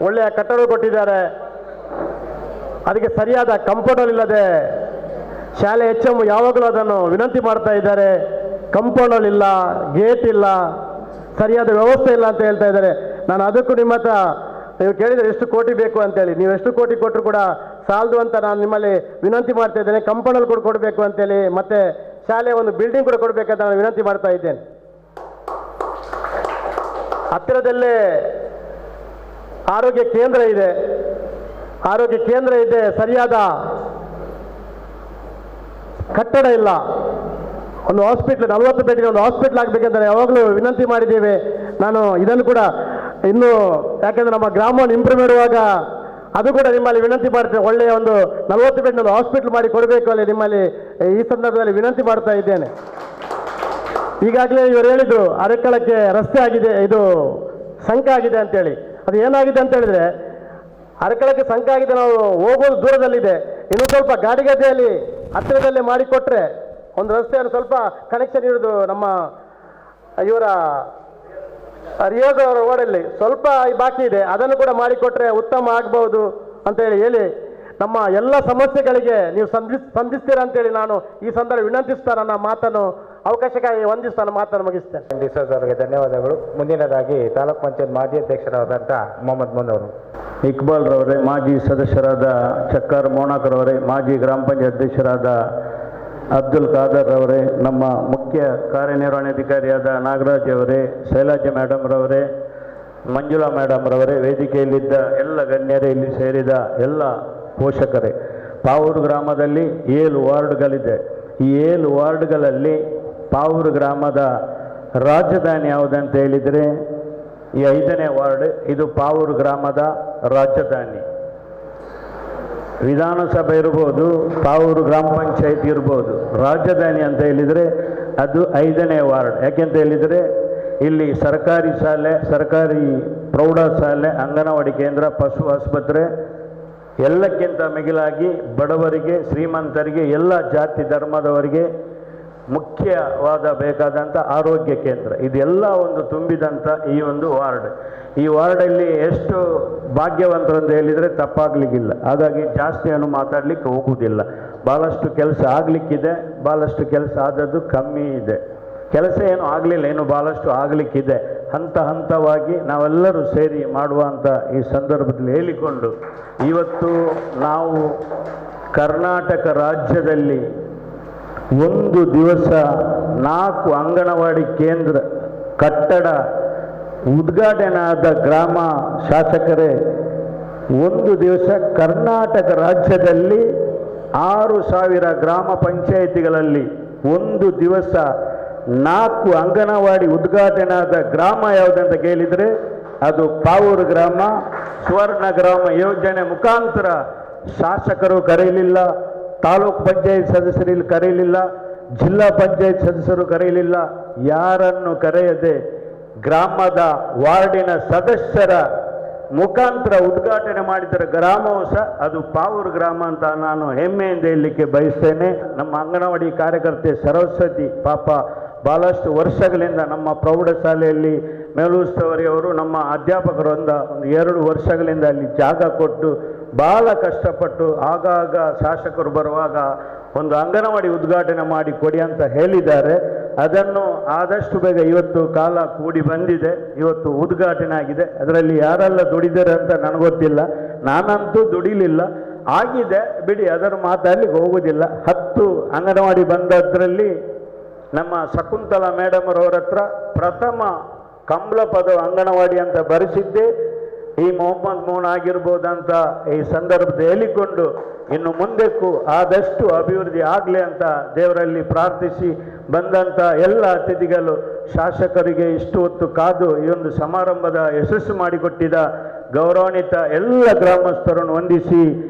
Speaker 8: ಒಳ್ಳೆಯ ಕಟ್ಟಡ ಕೊಟ್ಟಿದ್ದಾರೆ. ಅದಕ್ಕೆ ಸರಿಯಾದ ಕಂಪೌಂಡರ್ ಇಲ್ಲದೆ ಶಾಲೆ HM ಯಾವಾಗಲೂ ಅದನ್ನು ವಿನಂತಿ ಮಾಡ್ತಾ ಇದ್ದಾರೆ. ಕಂಪೌಂಡರ್ ಇಲ್ಲ, ಗೇಟ್ ಇಲ್ಲ, ಸರಿಯಾದ ವ್ಯವಸ್ಥೆ ಇಲ್ಲ ಅಂತ ಹೇಳ್ತಾ ಇದ್ದಾರೆ. ನಾನು ಅದಕ್ಕೂ ನಿಮ್ಮ ಹತ್ರ, ನೀವು ಕೇಳಿದರೆ ಎಷ್ಟು ಕೋಟಿ ಬೇಕು ಅಂತೇಳಿ, ನೀವು ಎಷ್ಟು ಕೋಟಿ ಕೊಟ್ಟರು ಕೂಡ ಸಾಲದು ಅಂತ ನಾನು ನಿಮ್ಮಲ್ಲಿ ವಿನಂತಿ ಮಾಡ್ತಾ ಇದ್ದೇನೆ. ಕಂಪೌಂಡರ್ ಕೂಡ ಕೊಡಬೇಕು ಅಂತೇಳಿ, ಮತ್ತು ಶಾಲೆಯ ಒಂದು ಬಿಲ್ಡಿಂಗ್ ಕೂಡ ಕೊಡಬೇಕಂತ ನಾನು ವಿನಂತಿ ಮಾಡ್ತಾ ಇದ್ದೇನೆ. ಹತ್ತಿರದಲ್ಲೇ ಆರೋಗ್ಯ ಕೇಂದ್ರ ಇದೆ, ಸರಿಯಾದ ಕಟ್ಟಡ ಇಲ್ಲ. ಒಂದು ಹಾಸ್ಪಿಟ್ಲ್ 40 ಬೆಡ್ಡಿನ ಒಂದು ಹಾಸ್ಪಿಟ್ಲ್ ಆಗಬೇಕಂತ ಯಾವಾಗಲೂ ವಿನಂತಿ ಮಾಡಿದ್ದೇವೆ. ನಾನು ಇದನ್ನು ಕೂಡ ಇನ್ನು, ಯಾಕೆಂದರೆ ನಮ್ಮ ಗ್ರಾಮವನ್ನು ಇಂಪ್ರೂವ್ ಮಾಡುವಾಗ ಅದು ಕೂಡ ನಿಮ್ಮಲ್ಲಿ ವಿನಂತಿ ಮಾಡ್ತೇನೆ. ಒಳ್ಳೆಯ ಒಂದು 40 ಬೆಡ್ನ ಒಂದು ಹಾಸ್ಪಿಟ್ಲ್ ಮಾಡಿ ಕೊಡಬೇಕು ಅಲ್ಲಿ ನಿಮ್ಮಲ್ಲಿ ಈ ಸಂದರ್ಭದಲ್ಲಿ ವಿನಂತಿ ಮಾಡ್ತಾ ಇದ್ದೇನೆ. ಈಗಾಗಲೇ ಇವರು ಹೇಳಿದ್ರು ಅರೆಕಳಕ್ಕೆ ರಸ್ತೆ ಆಗಿದೆ, ಇದು ಸಂಕ ಆಗಿದೆ ಅಂತೇಳಿ. ಅದು ಏನಾಗಿದೆ ಅಂತ ಹೇಳಿದ್ರೆ, ಅರೆಕಳಕ್ಕೆ ಸಂಕ ಆಗಿದೆ, ನಾವು ಹೋಗೋದು ದೂರದಲ್ಲಿದೆ. ಇನ್ನು ಸ್ವಲ್ಪ ಗಾಡಿಗದ್ದೆಯಲ್ಲಿ ಹತ್ತಿರದಲ್ಲೇ ಮಾಡಿಕೊಟ್ರೆ ಒಂದು ರಸ್ತೆಯನ್ನು ಸ್ವಲ್ಪ ಕನೆಕ್ಷನ್ ಇರೋದು ನಮ್ಮ ಇವರ ರಿಯಾಜ್ ಅವರ ರೋಡಲ್ಲಿ ಸ್ವಲ್ಪ ಬಾಕಿ ಇದೆ, ಅದನ್ನು ಕೂಡ ಮಾಡಿಕೊಟ್ರೆ ಉತ್ತಮ ಆಗ್ಬೋದು ಅಂತ ಹೇಳಿ ನಮ್ಮ ಎಲ್ಲ ಸಮಸ್ಯೆಗಳಿಗೆ ನೀವು ಸ್ಪಂದಿಸ್ತೀರಾ ಅಂತೇಳಿ ನಾನು ಈ ಸಂದರ್ಭ ವಿನಂತಿಸ್ತಾ ನನ್ನ ಮಾತನ್ನು ಅವಕಾಶಕ್ಕಾಗಿ ವಂದಿಸ್ತಾನೆ ಮಾತನ್ನು ಮುಗಿಸ್ತೇನೆ.
Speaker 5: ಡಿಸೋಜ್ ಅವರಿಗೆ ಧನ್ಯವಾದಗಳು. ಮುಂದಿನದಾಗಿ ತಾಲೂಕ್ ಪಂಚಾಯತ್ ಮಾಜಿ ಅಧ್ಯಕ್ಷರಾದಂಥ ಮೊಹಮ್ಮದ್ ಮುನ್ ಅವರು.
Speaker 9: ಇಕ್ಬಾಲ್ ರವರೇ, ಮಾಜಿ ಸದಸ್ಯರಾದ ಚಕ್ಕರ್ ಮೋನಾಕರ್ ಅವರೇ, ಮಾಜಿ ಗ್ರಾಮ ಪಂಚಾಯತ್ ಅಧ್ಯಕ್ಷರಾದ ಅಬ್ದುಲ್ ಖಾದರ್ ಅವರೇ, ನಮ್ಮ ಮುಖ್ಯ ಕಾರ್ಯನಿರ್ವಹಣಾಧಿಕಾರಿಯಾದ ನಾಗರಾಜ್ ಅವರೇ, ಶೈಲಾಜ ಮೇಡಮ್ ರವರೇ, ಮಂಜುಳಾ ಮೇಡಮ್ ರವರೇ, ವೇದಿಕೆಯಲ್ಲಿದ್ದ ಎಲ್ಲ ಗಣ್ಯರೇ, ಇಲ್ಲಿ ಸೇರಿದ ಎಲ್ಲ ಪೋಷಕರೇ. ಪಾವೂರು ಗ್ರಾಮದಲ್ಲಿ 7 ವಾರ್ಡ್ಗಳಿದೆ. ಈ 7 ವಾರ್ಡ್ಗಳಲ್ಲಿ ಪಾವೂರು ಗ್ರಾಮದ ರಾಜಧಾನಿ ಯಾವುದಂತ ಹೇಳಿದರೆ ಈ 5ನೇ ವಾರ್ಡ್, ಇದು ಪಾವೂರು ಗ್ರಾಮದ ರಾಜಧಾನಿ. ವಿಧಾನಸಭೆ ಇರ್ಬೋದು, ಪಾವೂರು ಗ್ರಾಮ ಪಂಚಾಯತ್ ಇರ್ಬೋದು, ರಾಜಧಾನಿ ಅಂತ ಹೇಳಿದರೆ ಅದು 5ನೇ ವಾರ್ಡ್. ಯಾಕೆಂತ ಹೇಳಿದರೆ ಇಲ್ಲಿ ಸರ್ಕಾರಿ ಶಾಲೆ, ಸರ್ಕಾರಿ ಪ್ರೌಢಶಾಲೆ, ಅಂಗನವಾಡಿ ಕೇಂದ್ರ, ಪಶು ಆಸ್ಪತ್ರೆ, ಎಲ್ಲಕ್ಕಿಂತ ಮಿಗಿಲಾಗಿ ಬಡವರಿಗೆ, ಶ್ರೀಮಂತರಿಗೆ, ಎಲ್ಲ ಜಾತಿ ಧರ್ಮದವರಿಗೆ ಮುಖ್ಯವಾದ ಬೇಕಾದಂಥ ಆರೋಗ್ಯ ಕೇಂದ್ರ, ಇದೆಲ್ಲ ಒಂದು ತುಂಬಿದಂಥ ಈ ಒಂದು ವಾರ್ಡ್. ಈ ವಾರ್ಡಲ್ಲಿ ಎಷ್ಟು ಭಾಗ್ಯವಂತರು ಅಂತ ಹೇಳಿದರೆ ತಪ್ಪಾಗಲಿಕ್ಕಿಲ್ಲ. ಹಾಗಾಗಿ ಜಾಸ್ತಿ ಏನು ಮಾತಾಡಲಿಕ್ಕೆ ಹೋಗುವುದಿಲ್ಲ. ಭಾಳಷ್ಟು ಕೆಲಸ ಆಗಲಿಕ್ಕಿದೆ, ಭಾಳಷ್ಟು ಕೆಲಸ ಆದದ್ದು ಕಮ್ಮಿ ಇದೆ. ಕೆಲಸ ಏನು ಆಗಲಿಲ್ಲ, ಏನು ಭಾಳಷ್ಟು ಆಗಲಿಕ್ಕಿದೆ. ಹಂತ ಹಂತವಾಗಿ ನಾವೆಲ್ಲರೂ ಸೇರಿ ಮಾಡುವಂಥ ಈ ಸಂದರ್ಭದಲ್ಲಿ ಹೇಳಿಕೊಂಡು, ಇವತ್ತು ನಾವು ಕರ್ನಾಟಕ ರಾಜ್ಯದಲ್ಲಿ ಒಂದು ದಿವಸ 4 ಅಂಗನವಾಡಿ ಕೇಂದ್ರ ಕಟ್ಟಡ ಉದ್ಘಾಟನೆ ಆದ ಗ್ರಾಮ ಶಾಸಕರೇ, ಒಂದು ದಿವಸ ಕರ್ನಾಟಕ ರಾಜ್ಯದಲ್ಲಿ 6,000 ಗ್ರಾಮ ಪಂಚಾಯಿತಿಗಳಲ್ಲಿ ಒಂದು ದಿವಸ 4 ಅಂಗನವಾಡಿ ಉದ್ಘಾಟನೆ ಆದ ಗ್ರಾಮ ಯಾವುದಂತ ಕೇಳಿದರೆ ಅದು ಪಾವೂರು ಗ್ರಾಮ. ಸುವರ್ಣ ಗ್ರಾಮ ಯೋಜನೆ ಮುಖಾಂತರ ಶಾಸಕರು ಕರೆಯಲಿಲ್ಲ, ತಾಲೂಕು ಪಂಚಾಯತ್ ಸದಸ್ಯರು ಕರೆಯಲಿಲ್ಲ, ಜಿಲ್ಲಾ ಪಂಚಾಯತ್ ಸದಸ್ಯರು ಕರೆಯಲಿಲ್ಲ. ಯಾರನ್ನು ಕರೆಯದೆ ಗ್ರಾಮದ ವಾರ್ಡಿನ ಸದಸ್ಯರ ಮುಖಾಂತರ ಉದ್ಘಾಟನೆ ಮಾಡಿದ ಗ್ರಾಮವು ಸಹ ಅದು ಪಾವೂರು ಗ್ರಾಮ ಅಂತ ನಾನು ಹೆಮ್ಮೆಯಿಂದ ಹೇಳಲಿಕ್ಕೆ ಬಯಸ್ತೇನೆ. ನಮ್ಮ ಅಂಗನವಾಡಿ ಕಾರ್ಯಕರ್ತೆ ಸರಸ್ವತಿ ಪಾಪ ಭಾಳಷ್ಟು ವರ್ಷಗಳಿಂದ ನಮ್ಮ ಪ್ರೌಢಶಾಲೆಯಲ್ಲಿ ಮೇಲುಸ್ತುವಾರಿಯವರು ನಮ್ಮ ಅಧ್ಯಾಪಕರು ಒಂದು 2 ವರ್ಷಗಳಿಂದ ಅಲ್ಲಿ ಜಾಗ ಕೊಟ್ಟು ಭಾಳ ಕಷ್ಟಪಟ್ಟು ಆಗಾಗ ಶಾಸಕರು ಬರುವಾಗ ಒಂದು ಅಂಗನವಾಡಿ ಉದ್ಘಾಟನೆ ಮಾಡಿ ಕೊಡಿ ಅಂತ ಹೇಳಿದ್ದಾರೆ. ಅದನ್ನು ಆದಷ್ಟು ಬೇಗ ಇವತ್ತು ಕಾಲ ಕೂಡಿ ಬಂದಿದೆ, ಇವತ್ತು ಉದ್ಘಾಟನೆ ಆಗಿದೆ. ಅದರಲ್ಲಿ ಯಾರೆಲ್ಲ ದುಡಿದಾರೆ ಅಂತ ನನಗೊತ್ತಿಲ್ಲ, ನಾನಂತೂ ದುಡಿಲಿಲ್ಲ. ಆಗಿದೆ ಬಿಡಿ, ಅದರ ಮಾತಾಡಲಿಕ್ಕೆ ಹೋಗುವುದಿಲ್ಲ. 10 ಅಂಗನವಾಡಿ ಬಂದದ್ರಲ್ಲಿ ನಮ್ಮ ಶಕುಂತಲಾ ಮೇಡಮ್ ಅವರ ಹತ್ರ ಪ್ರಥಮ ಕಂಬಳ ಪದ ಅಂಗನವಾಡಿ ಅಂತ ಬರೆಸಿದ್ದೆ ಈ ಮೊಹಮ್ಮದ್ ಮೋಹನ್ ಆಗಿರ್ಬೋದಂತ ಈ ಸಂದರ್ಭದಲ್ಲಿ ಹೇಳಿಕೊಂಡು ಇನ್ನು ಮುಂದಕ್ಕೂ ಆದಷ್ಟು ಅಭಿವೃದ್ಧಿ ಆಗಲಿ ಅಂತ ದೇವರಲ್ಲಿ ಪ್ರಾರ್ಥಿಸಿ ಬಂದಂಥ ಎಲ್ಲ ಅತಿಥಿಗಳು, ಶಾಸಕರಿಗೆ ಇಷ್ಟು ಹೊತ್ತು ಕಾದು ಈ ಒಂದು ಸಮಾರಂಭದ ಯಶಸ್ಸು ಮಾಡಿಕೊಟ್ಟಿದ್ದ ಗೌರವಾನ್ವಿತ ಎಲ್ಲ ಗ್ರಾಮಸ್ಥರನ್ನು ವಂದಿಸಿ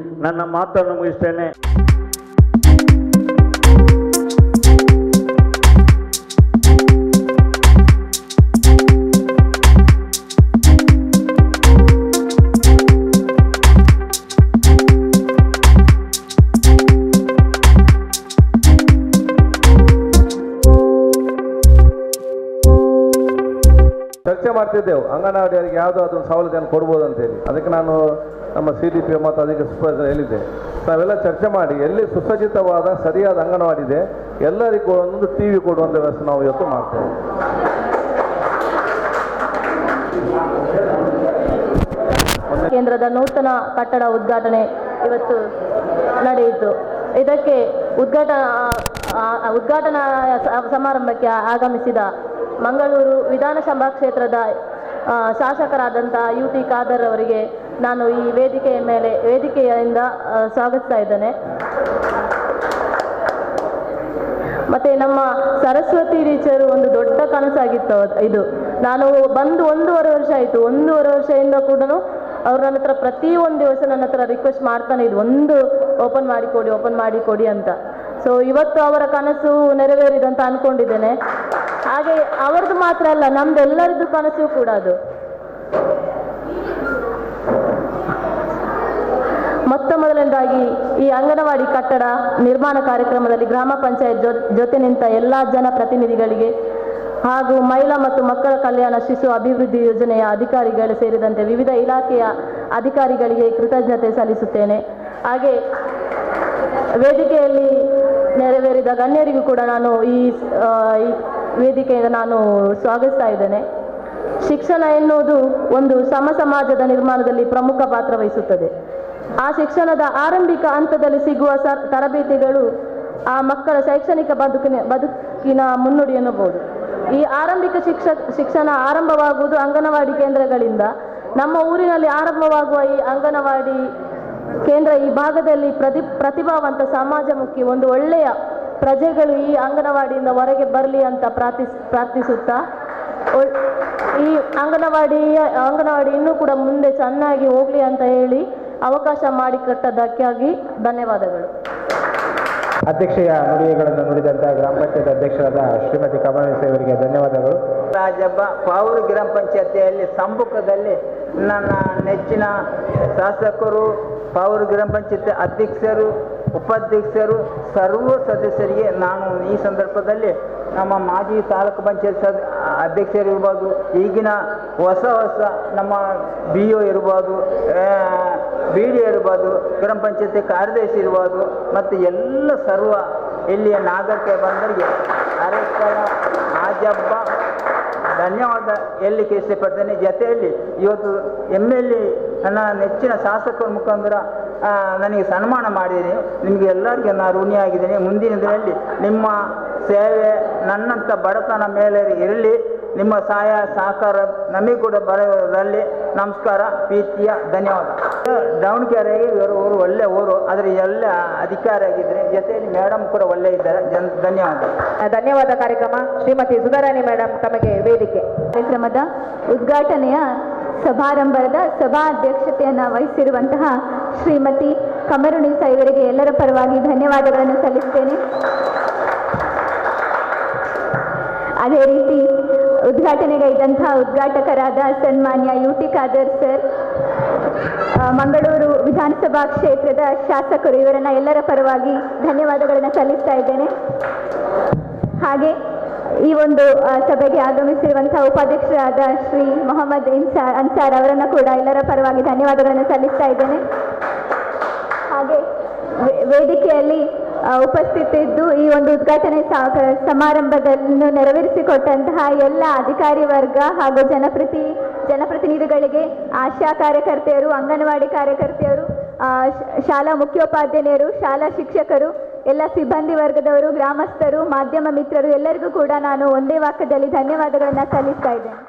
Speaker 9: ನನ್ನ ಮಾತನ್ನು ಮುಗಿಸ್ತೇನೆ.
Speaker 2: ಚರ್ಚೆ ಮಾಡ್ತಿದ್ದೆವು ಅಂಗನವಾಡಿಯವರಿಗೆ ಯಾವುದೋ ಅದೊಂದು ಸವಲತ್ತನ್ನು ಕೊಡ್ಬೋದು ಅಂತೇಳಿ. ಅದಕ್ಕೆ ನಾನು ನಮ್ಮ CDP ಮತ್ತು ಅದಕ್ಕೆ ಸೂಪರ್ವೈಸರ್ ಹೇಳಿದ್ದೆ, ನಾವೆಲ್ಲ ಚರ್ಚೆ ಮಾಡಿ ಎಲ್ಲಿ ಸುಸಜ್ಜಿತವಾದ ಸರಿಯಾದ ಅಂಗನವಾಡಿ ಇದೆ ಎಲ್ಲರಿಗೂ ಒಂದೊಂದು TV ಕೊಡುವಂಥ ವ್ಯವಸ್ಥೆ ನಾವು ಇವತ್ತು ಮಾಡ್ತೇವೆ.
Speaker 4: ಕೇಂದ್ರದ ನೂತನ ಕಟ್ಟಡ ಉದ್ಘಾಟನೆ ಇವತ್ತು ನಡೆಯಿತು. ಇದಕ್ಕೆ ಉದ್ಘಾಟನಾ ಸಮಾರಂಭಕ್ಕೆ ಆಗಮಿಸಿದ ಮಂಗಳೂರು ವಿಧಾನಸಭಾ ಕ್ಷೇತ್ರದ ಶಾಸಕರಾದಂಥ UT ಖಾದರ್ ಅವರಿಗೆ ನಾನು ಈ ವೇದಿಕೆಯಿಂದ ಸ್ವಾಗತಿಸ್ತಾ ಇದ್ದೇನೆ. ಮತ್ತು ನಮ್ಮ ಸರಸ್ವತಿ ಟೀಚರು ಒಂದು ದೊಡ್ಡ ಕನಸಾಗಿತ್ತು ಇದು. ನಾನು ಬಂದು 1.5 ವರ್ಷ ಆಯಿತು. 1.5 ವರ್ಷದಿಂದ ಕೂಡ ಅವ್ರು ನನ್ನ ಹತ್ರ ಪ್ರತಿಯೊಂದು ದಿವಸ ನನ್ನ ಹತ್ರ ರಿಕ್ವೆಸ್ಟ್ ಮಾಡ್ತಾನೆ ಇದ್ದು, ಒಂದು ಓಪನ್ ಮಾಡಿಕೊಡಿ ಅಂತ. ಸೊ ಇವತ್ತು ಅವರ ಕನಸು ನೆರವೇರಿದಂತ ಅಂದ್ಕೊಂಡಿದ್ದೇನೆ. ಹಾಗೆ ಅವರದ್ದು ಮಾತ್ರ ಅಲ್ಲ, ನಮ್ದು ಎಲ್ಲರದ್ದು ಕನಸು ಕೂಡ ಅದು. ಮೊದಲನೇದಾಗಿ ಈ ಅಂಗನವಾಡಿ ಕಟ್ಟಡ ನಿರ್ಮಾಣ ಕಾರ್ಯಕ್ರಮದಲ್ಲಿ ಗ್ರಾಮ ಪಂಚಾಯತ್ ಜೊತೆ ನಿಂತ ಎಲ್ಲ ಜನಪ್ರತಿನಿಧಿಗಳಿಗೆ ಹಾಗೂ ಮಹಿಳಾ ಮತ್ತು ಮಕ್ಕಳ ಕಲ್ಯಾಣ ಶಿಶು ಅಭಿವೃದ್ಧಿ ಯೋಜನೆಯ ಅಧಿಕಾರಿಗಳು ಸೇರಿದಂತೆ ವಿವಿಧ ಇಲಾಖೆಯ ಅಧಿಕಾರಿಗಳಿಗೆ ಕೃತಜ್ಞತೆ ಸಲ್ಲಿಸುತ್ತೇನೆ. ಹಾಗೆ ವೇದಿಕೆಯಲ್ಲಿ ನೆರವೇರಿದ ಗಣ್ಯರಿಗೂ ಕೂಡ ನಾನು ಈ ವೇದಿಕೆಯಿಂದ ನಾನು ಸ್ವಾಗತಿಸ್ತಾ ಇದ್ದೇನೆ. ಶಿಕ್ಷಣ ಎನ್ನುವುದು ಒಂದು ಸಮಾಜದ ನಿರ್ಮಾಣದಲ್ಲಿ ಪ್ರಮುಖ ಪಾತ್ರ ವಹಿಸುತ್ತದೆ. ಆ ಶಿಕ್ಷಣದ ಆರಂಭಿಕ ಹಂತದಲ್ಲಿ ಸಿಗುವ ತರಬೇತಿಗಳು ಆ ಮಕ್ಕಳ ಶೈಕ್ಷಣಿಕ ಬದುಕಿನ ಮುನ್ನುಡಿ ಎನ್ನಬಹುದು. ಈ ಆರಂಭಿಕ ಶಿಕ್ಷಣ ಆರಂಭವಾಗುವುದು ಅಂಗನವಾಡಿ ಕೇಂದ್ರಗಳಿಂದ. ನಮ್ಮ ಊರಿನಲ್ಲಿ ಆರಂಭವಾಗುವ ಈ ಅಂಗನವಾಡಿ ಕೇಂದ್ರ ಈ ಭಾಗದಲ್ಲಿ ಪ್ರತಿಭಾವಂತ ಸಮಾಜಮುಖಿ ಒಂದು ಒಳ್ಳೆಯ ಪ್ರಜೆಗಳು ಈ ಅಂಗನವಾಡಿಯಿಂದ ಹೊರಗೆ ಬರಲಿ ಅಂತ ಪ್ರಾರ್ಥಿಸುತ್ತಾ ಈ ಅಂಗನವಾಡಿ ಇನ್ನೂ ಕೂಡ ಮುಂದೆ ಚೆನ್ನಾಗಿ ಹೋಗಲಿ ಅಂತ ಹೇಳಿ ಅವಕಾಶ ಮಾಡಿಕೊಟ್ಟದ್ದಕ್ಕಾಗಿ ಧನ್ಯವಾದಗಳು.
Speaker 5: ಅಧ್ಯಕ್ಷೆಯ ನುಡಿಗಳನ್ನು ನುಡಿದಂಥ ಗ್ರಾಮ ಪಂಚಾಯತ್ ಅಧ್ಯಕ್ಷರಾದ ಶ್ರೀಮತಿ ಕಮಲೇಶ್ ಅವರಿಗೆ ಧನ್ಯವಾದಗಳು.
Speaker 10: ರಾಜಬ್ಬ ಪಾವೂರು ಗ್ರಾಮ ಪಂಚಾಯತಿಯಲ್ಲಿ ಸಮ್ಮುಖದಲ್ಲಿ ನನ್ನ ನೆಚ್ಚಿನ ಶಾಸಕರು, ಪಾವೂರು ಗ್ರಾಮ ಪಂಚಾಯತ್ ಅಧ್ಯಕ್ಷರು, ಉಪಾಧ್ಯಕ್ಷರು, ಸರ್ವ ಸದಸ್ಯರಿಗೆ ನಾನು ಈ ಸಂದರ್ಭದಲ್ಲಿ ನಮ್ಮ ಮಾಜಿ ತಾಲೂಕು ಪಂಚಾಯತ್ ಅಧ್ಯಕ್ಷರು ಇರ್ಬೋದು, ಈಗಿನ ಹೊಸ ನಮ್ಮ BO ಇರ್ಬೋದು, BD ಇರ್ಬೋದು, ಗ್ರಾಮ ಪಂಚಾಯತಿ ಕಾರ್ಯದರ್ಶಿ ಇರ್ಬೋದು, ಮತ್ತು ಎಲ್ಲ ಸರ್ವ ಇಲ್ಲಿಯ ನಾಗರಿಕ ಬಂದರಿಗೆ ಅರೆಕ್ಕಳ ರಾಜಬ್ಬ ಧನ್ಯವಾದ ಹೇಳಲಿಕ್ಕೆ ಇಷ್ಟಪಡ್ತೇನೆ. ಜೊತೆಯಲ್ಲಿ ಇವತ್ತು MLA ನನ್ನ ನೆಚ್ಚಿನ ಶಾಸಕರ ಮುಖಾಂತರ ನನಗೆ ಸನ್ಮಾನ ಮಾಡಿದ್ದೀನಿ. ನಿಮಗೆ ಎಲ್ಲರಿಗೂ ನಾನು ಋಣಿಯಾಗಿದ್ದೀನಿ. ಮುಂದಿನ ದಿನದಲ್ಲಿ ನಿಮ್ಮ ಸೇವೆ ನನ್ನಂಥ ಬಡತನ ಮೇಲೆ ಇರಲಿ. ನಿಮ್ಮ ಸಹಾಯ ಸಹಕಾರ ನಮಗೆ ಕೂಡ ಬರೋದ್ರಲ್ಲಿ ನಮಸ್ಕಾರ, ಪ್ರೀತಿಯ ಧನ್ಯವಾದ. ದಾವಣಗೆರೆಗೆ ಊರು ಒಳ್ಳೆ ಊರು, ಆದರೆ ಎಲ್ಲ ಅಧಿಕಾರಿ ಆಗಿದ್ದರೆ ಜೊತೆಯಲ್ಲಿ ಮೇಡಮ್ ಕೂಡ ಒಳ್ಳೆ ಇದ್ದಾರೆ. ಧನ್ಯವಾದ.
Speaker 6: ಧನ್ಯವಾದ. ಕಾರ್ಯಕ್ರಮ ಶ್ರೀಮತಿ ಸುಧಾರಾಣಿ ಮೇಡಮ್ ತಮಗೆ ವೇದಿಕೆ.
Speaker 4: ಕಾರ್ಯಕ್ರಮದ ಉದ್ಘಾಟನೆಯ ಸಮಾರಂಭದ ಸಭಾಧ್ಯಕ್ಷತೆಯನ್ನು ವಹಿಸಿರುವಂತಹ ಶ್ರೀಮತಿ ಕಮರುಣಿಸ ಇವರಿಗೆ ಎಲ್ಲರ ಪರವಾಗಿ ಧನ್ಯವಾದಗಳನ್ನು ಸಲ್ಲಿಸ್ತೇನೆ. ಅದೇ ರೀತಿ ಉದ್ಘಾಟನೆಗೈದಂತಹ ಉದ್ಘಾಟಕರಾದ ಸನ್ಮಾನ್ಯ UT ಖಾದರ್ ಸರ್, ಮಂಗಳೂರು ವಿಧಾನಸಭಾ ಕ್ಷೇತ್ರದ ಶಾಸಕರು, ಇವರನ್ನ ಎಲ್ಲರ ಪರವಾಗಿ ಧನ್ಯವಾದಗಳನ್ನು ಸಲ್ಲಿಸ್ತಾ ಇದ್ದೇನೆ. ಹಾಗೆ ಈ ಒಂದು ಸಭೆಗೆ ಆಗಮಿಸಿರುವಂತಹ ಉಪಾಧ್ಯಕ್ಷರಾದ ಶ್ರೀ ಮೊಹಮ್ಮದ್ ಅನ್ಸಾರ್ ಅವರನ್ನು ಕೂಡ ಎಲ್ಲರ ಪರವಾಗಿ ಧನ್ಯವಾದಗಳನ್ನು ಸಲ್ಲಿಸ್ತಾ ಇದ್ದೇನೆ. ಹಾಗೆ ವೇದಿಕೆಯಲ್ಲಿ ಉಪಸ್ಥಿತಿದ್ದು ಈ ಒಂದು ಉದ್ಘಾಟನೆ ಸಮಾರಂಭವನ್ನು ನೆರವೇರಿಸಿಕೊಟ್ಟಂತಹ ಎಲ್ಲ ಅಧಿಕಾರಿ ವರ್ಗ ಹಾಗೂ ಜನಪ್ರತಿನಿಧಿಗಳಿಗೆ, ಆಶಾ ಕಾರ್ಯಕರ್ತೆಯರು, ಅಂಗನವಾಡಿ ಕಾರ್ಯಕರ್ತೆಯರು, ಶಾಲಾ ಮುಖ್ಯೋಪಾಧ್ಯಾಯರು, ಶಾಲಾ ಶಿಕ್ಷಕರು, ಎಲ್ಲ ಸಿಬ್ಬಂದಿ ವರ್ಗದವರು, ಗ್ರಾಮಸ್ಥರು, ಮಾಧ್ಯಮ ಮಿತ್ರರು ಎಲ್ಲರಿಗೂ ಕೂಡ ನಾನು ಒಂದೇ ವಾಕ್ಯದಲ್ಲಿ ಧನ್ಯವಾದಗಳನ್ನು ಸಲ್ಲಿಸ್ತಾ ಇದ್ದೇನೆ.